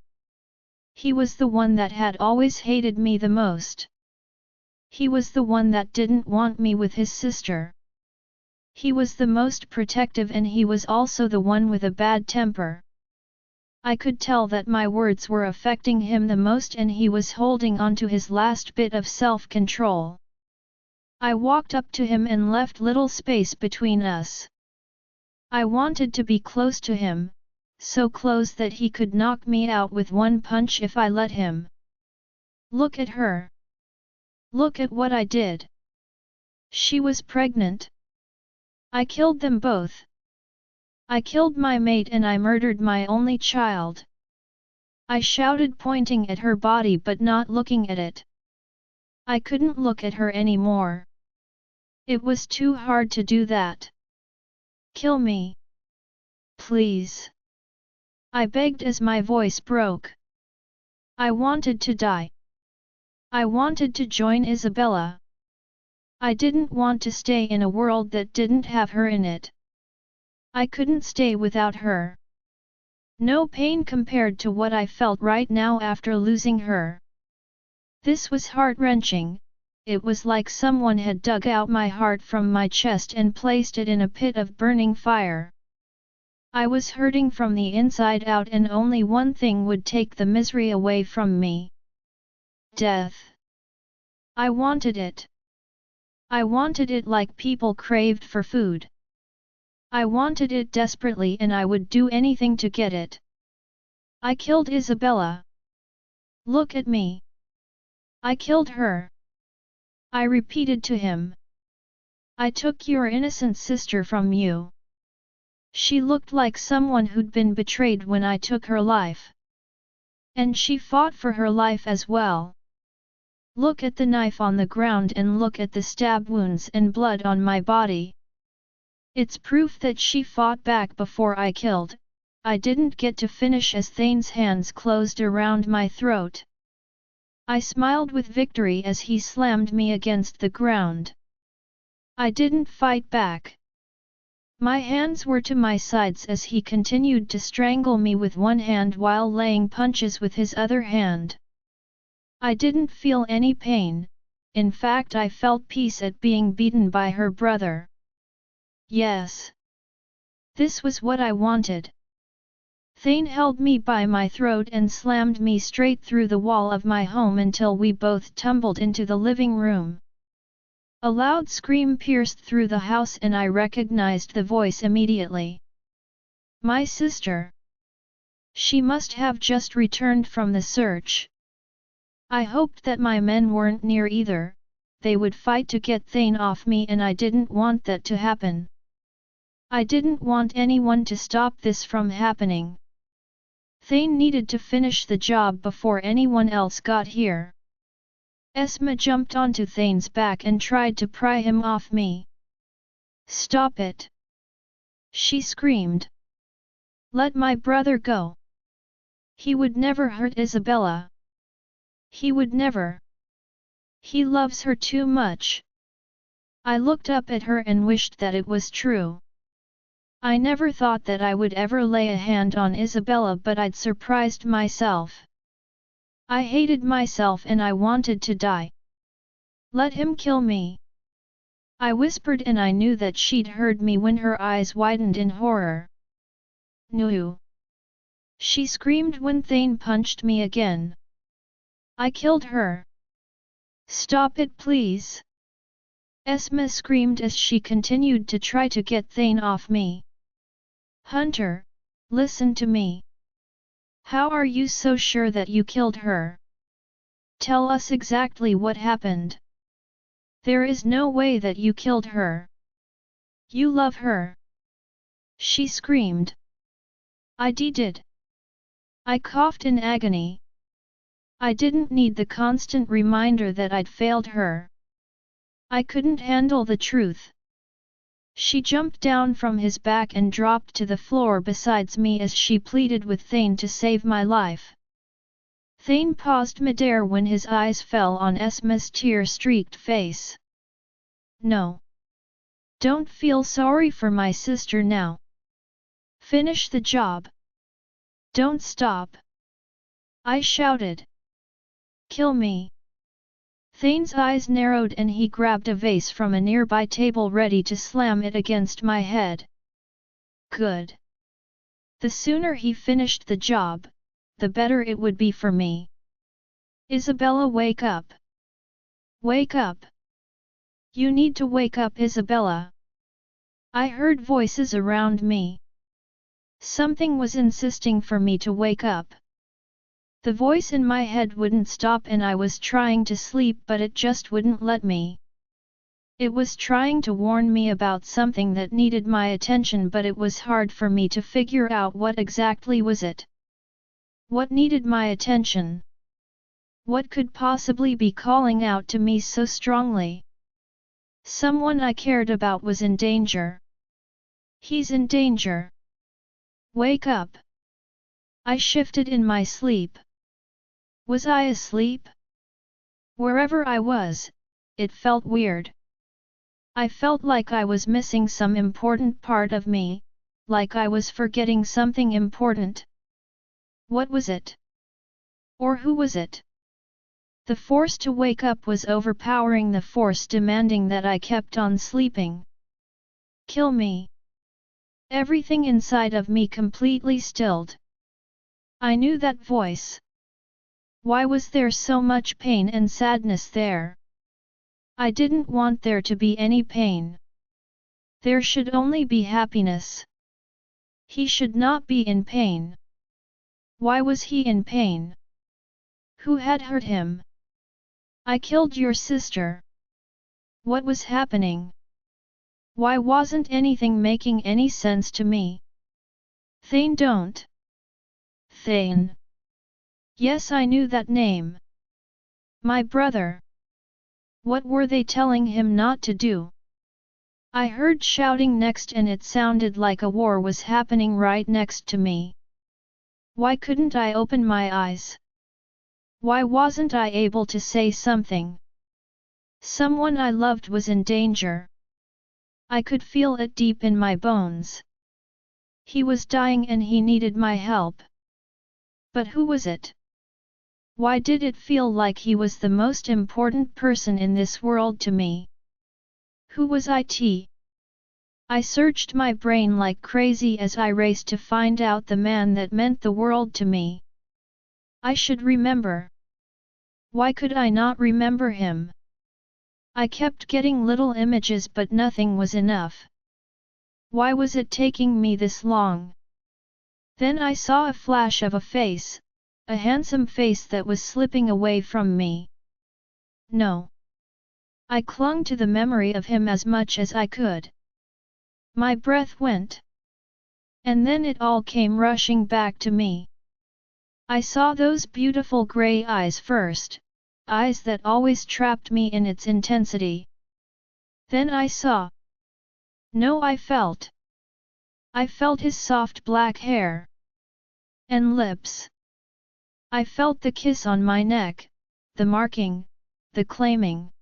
He was the one that had always hated me the most. He was the one that didn't want me with his sister. He was the most protective, and he was also the one with a bad temper. I could tell that my words were affecting him the most, and he was holding on to his last bit of self-control. I walked up to him and left little space between us. I wanted to be close to him, so close that he could knock me out with one punch if I let him. Look at her. Look at what I did. She was pregnant. I killed them both. I killed my mate and I murdered my only child. I shouted, pointing at her body but not looking at it. I couldn't look at her anymore. It was too hard to do that. Kill me. Please. I begged as my voice broke. I wanted to die. I wanted to join Isabella. I didn't want to stay in a world that didn't have her in it. I couldn't stay without her. No pain compared to what I felt right now after losing her. This was heart-wrenching. It was like someone had dug out my heart from my chest and placed it in a pit of burning fire. I was hurting from the inside out and only one thing would take the misery away from me. Death. I wanted it. I wanted it like people craved for food. I wanted it desperately and I would do anything to get it. I killed Isabella. Look at me. I killed her. I repeated to him. I took your innocent sister from you. She looked like someone who'd been betrayed when I took her life. And she fought for her life as well. Look at the knife on the ground and look at the stab wounds and blood on my body. It's proof that she fought back before I killed. I didn't get to finish as Thane's hands closed around my throat. I smiled with victory as he slammed me against the ground. I didn't fight back. My hands were to my sides as he continued to strangle me with one hand while laying punches with his other hand. I didn't feel any pain, in fact I felt peace at being beaten by her brother. Yes. This was what I wanted. Thane held me by my throat and slammed me straight through the wall of my home until we both tumbled into the living room. A loud scream pierced through the house and I recognized the voice immediately. My sister. She must have just returned from the search. I hoped that my men weren't near either, they would fight to get Thane off me and I didn't want that to happen. I didn't want anyone to stop this from happening. Thane needed to finish the job before anyone else got here. Esma jumped onto Thane's back and tried to pry him off me. Stop it! She screamed. Let my brother go. He would never hurt Isabella. He would never. He loves her too much. I looked up at her and wished that it was true. I never thought that I would ever lay a hand on Isabella, but I'd surprised myself. I hated myself and I wanted to die. Let him kill me. I whispered and I knew that she'd heard me when her eyes widened in horror. No! She screamed when Thane punched me again. I killed her. Stop it please! Esma screamed as she continued to try to get Thane off me. Hunter, listen to me. How are you so sure that you killed her? Tell us exactly what happened. There is no way that you killed her. You love her. She screamed. I did. I coughed in agony. I didn't need the constant reminder that I'd failed her. I couldn't handle the truth. She jumped down from his back and dropped to the floor beside me as she pleaded with Thane to save my life. Thane paused midair when his eyes fell on Esma's tear-streaked face. No. Don't feel sorry for my sister now. Finish the job. Don't stop. I shouted. Kill me. Thane's eyes narrowed and he grabbed a vase from a nearby table ready to slam it against my head. Good. The sooner he finished the job, the better it would be for me. Isabella, wake up. Wake up. You need to wake up, Isabella. I heard voices around me. Something was insisting for me to wake up. The voice in my head wouldn't stop and I was trying to sleep but it just wouldn't let me. It was trying to warn me about something that needed my attention but it was hard for me to figure out what exactly was it. What needed my attention? What could possibly be calling out to me so strongly? Someone I cared about was in danger. He's in danger. Wake up. I shifted in my sleep. Was I asleep? Wherever I was, it felt weird. I felt like I was missing some important part of me, like I was forgetting something important. What was it? Or who was it? The force to wake up was overpowering the force demanding that I kept on sleeping. Kill me. Everything inside of me completely stilled. I knew that voice. Why was there so much pain and sadness there? I didn't want there to be any pain. There should only be happiness. He should not be in pain. Why was he in pain? Who had hurt him? I killed your sister. What was happening? Why wasn't anything making any sense to me? Thane don't. Thane. Yes, I knew that name. My brother. What were they telling him not to do? I heard shouting next and it sounded like a war was happening right next to me. Why couldn't I open my eyes? Why wasn't I able to say something? Someone I loved was in danger. I could feel it deep in my bones. He was dying and he needed my help. But who was it? Why did it feel like he was the most important person in this world to me? Who was it? I searched my brain like crazy as I raced to find out the man that meant the world to me. I should remember. Why could I not remember him? I kept getting little images but nothing was enough. Why was it taking me this long? Then I saw a flash of a face, a handsome face that was slipping away from me. No. I clung to the memory of him as much as I could. My breath went. And then it all came rushing back to me. I saw those beautiful grey eyes first, eyes that always trapped me in its intensity. Then I saw. No, I felt. I felt his soft black hair. And lips. I felt the kiss on my neck, the marking, the claiming.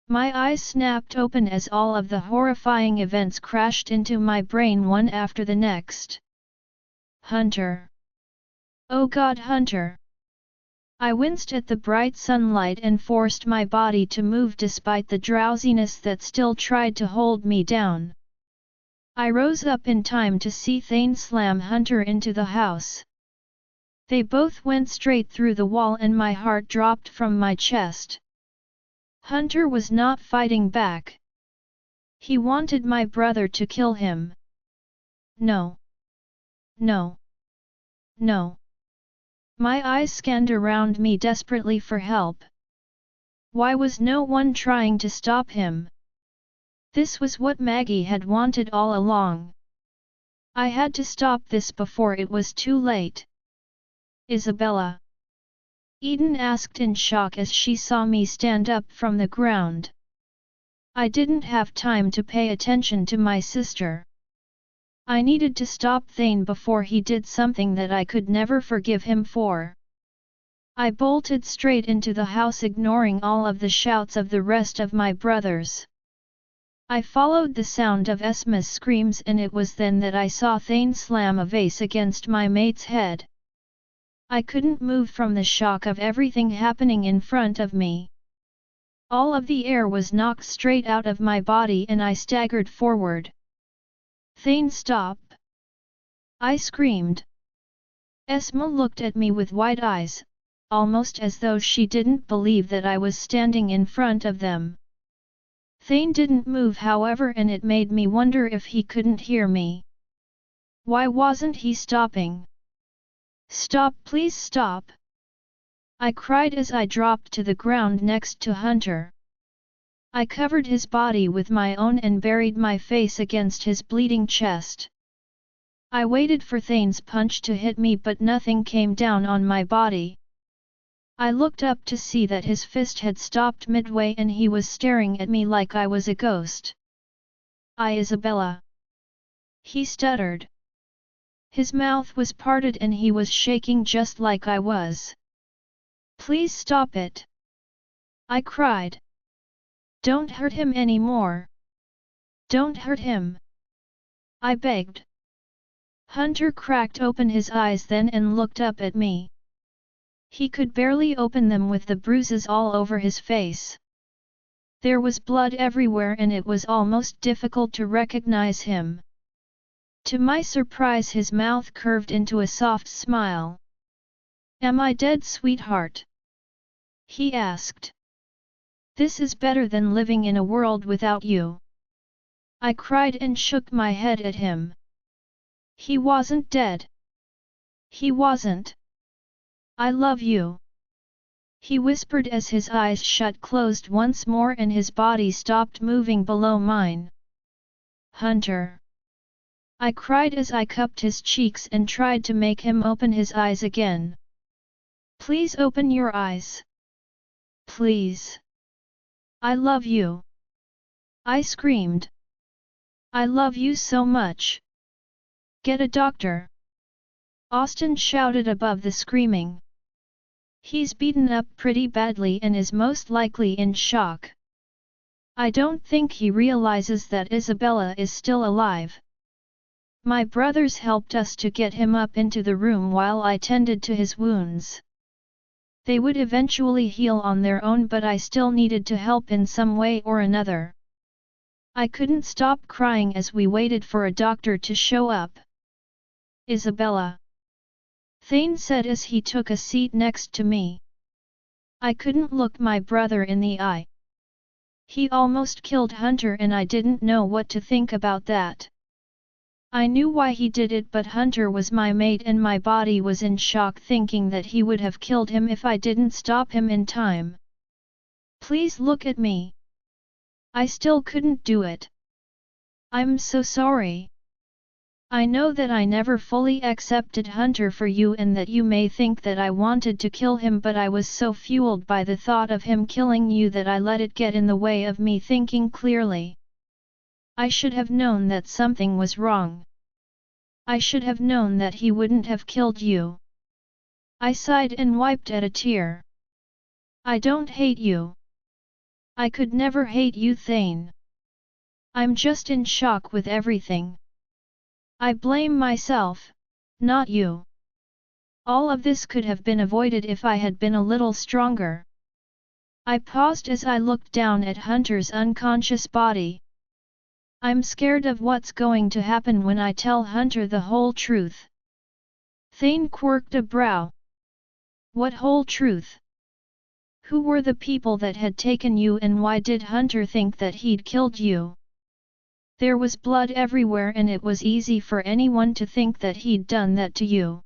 My eyes snapped open as all of the horrifying events crashed into my brain one after the next. Hunter. Oh God, Hunter. I winced at the bright sunlight and forced my body to move despite the drowsiness that still tried to hold me down. I rose up in time to see Thane slam Hunter into the house. They both went straight through the wall and my heart dropped from my chest. Hunter was not fighting back. He wanted my brother to kill him. No. No. No. My eyes scanned around me desperately for help. Why was no one trying to stop him? This was what Maggie had wanted all along. I had to stop this before it was too late. Isabella? Eden asked in shock as she saw me stand up from the ground. I didn't have time to pay attention to my sister. I needed to stop Thane before he did something that I could never forgive him for. I bolted straight into the house, ignoring all of the shouts of the rest of my brothers. I followed the sound of Esma's screams and it was then that I saw Thane slam a vase against my mate's head. I couldn't move from the shock of everything happening in front of me. All of the air was knocked straight out of my body and I staggered forward. Thane, stop! I screamed. Esma looked at me with wide eyes, almost as though she didn't believe that I was standing in front of them. Thane didn't move, however, and it made me wonder if he couldn't hear me. Why wasn't he stopping? Stop, please stop! I cried as I dropped to the ground next to Hunter. I covered his body with my own and buried my face against his bleeding chest. I waited for Thane's punch to hit me but nothing came down on my body. I looked up to see that his fist had stopped midway and he was staring at me like I was a ghost. Isabella. He stuttered. His mouth was parted and he was shaking just like I was. Please stop it! I cried. Don't hurt him anymore. Don't hurt him! I begged. Hunter cracked open his eyes then and looked up at me. He could barely open them with the bruises all over his face. There was blood everywhere and it was almost difficult to recognize him. To my surprise, his mouth curved into a soft smile. Am I dead, sweetheart? He asked. This is better than living in a world without you. I cried and shook my head at him. He wasn't dead. He wasn't. I love you. He whispered as his eyes closed once more and his body stopped moving below mine. Hunter! I cried as I cupped his cheeks and tried to make him open his eyes again. Please open your eyes. Please. I love you. I screamed. I love you so much. Get a doctor. Austin shouted above the screaming. He's beaten up pretty badly and is most likely in shock. I don't think he realizes that Isabella is still alive. My brothers helped us to get him up into the room while I tended to his wounds. They would eventually heal on their own, but I still needed to help in some way or another. I couldn't stop crying as we waited for a doctor to show up. Isabella! Thane said as he took a seat next to me. I couldn't look my brother in the eye. He almost killed Hunter and I didn't know what to think about that. I knew why he did it, but Hunter was my mate and my body was in shock, thinking that he would have killed him if I didn't stop him in time. Please look at me. I still couldn't do it. I'm so sorry. I know that I never fully accepted Hunter for you and that you may think that I wanted to kill him, but I was so fueled by the thought of him killing you that I let it get in the way of me thinking clearly. I should have known that something was wrong. I should have known that he wouldn't have killed you. I sighed and wiped at a tear. I don't hate you. I could never hate you, Thane. I'm just in shock with everything. I blame myself, not you. All of this could have been avoided if I had been a little stronger. I paused as I looked down at Hunter's unconscious body. I'm scared of what's going to happen when I tell Hunter the whole truth. Thane quirked a brow. What whole truth? Who were the people that had taken you and why did Hunter think that he'd killed you? There was blood everywhere and it was easy for anyone to think that he'd done that to you.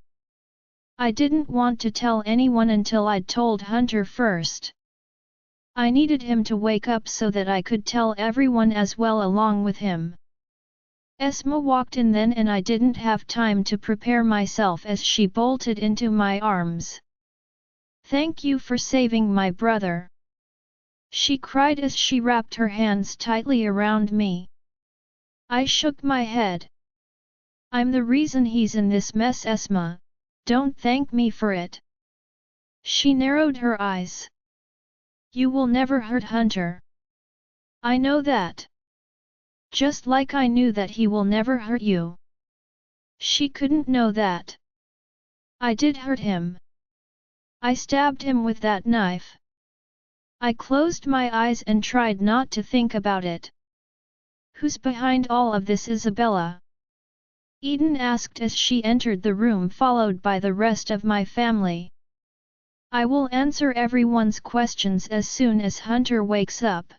I didn't want to tell anyone until I'd told Hunter first. I needed him to wake up so that I could tell everyone as well along with him. Esma walked in then and I didn't have time to prepare myself as she bolted into my arms. Thank you for saving my brother. She cried as she wrapped her hands tightly around me. I shook my head. I'm the reason he's in this mess, Esma. Don't thank me for it. She narrowed her eyes. You will never hurt Hunter. I know that. Just like I knew that he will never hurt you. She couldn't know that. I did hurt him. I stabbed him with that knife. I closed my eyes and tried not to think about it. Who's behind all of this, Isabella? Eden asked as she entered the room followed by the rest of my family. I will answer everyone's questions as soon as Hunter wakes up.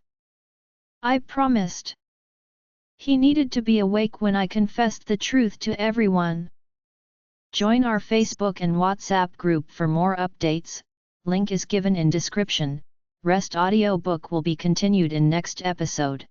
I promised. He needed to be awake when I confessed the truth to everyone. Join our Facebook and WhatsApp group for more updates, link is given in description. Rest audiobook will be continued in next episode.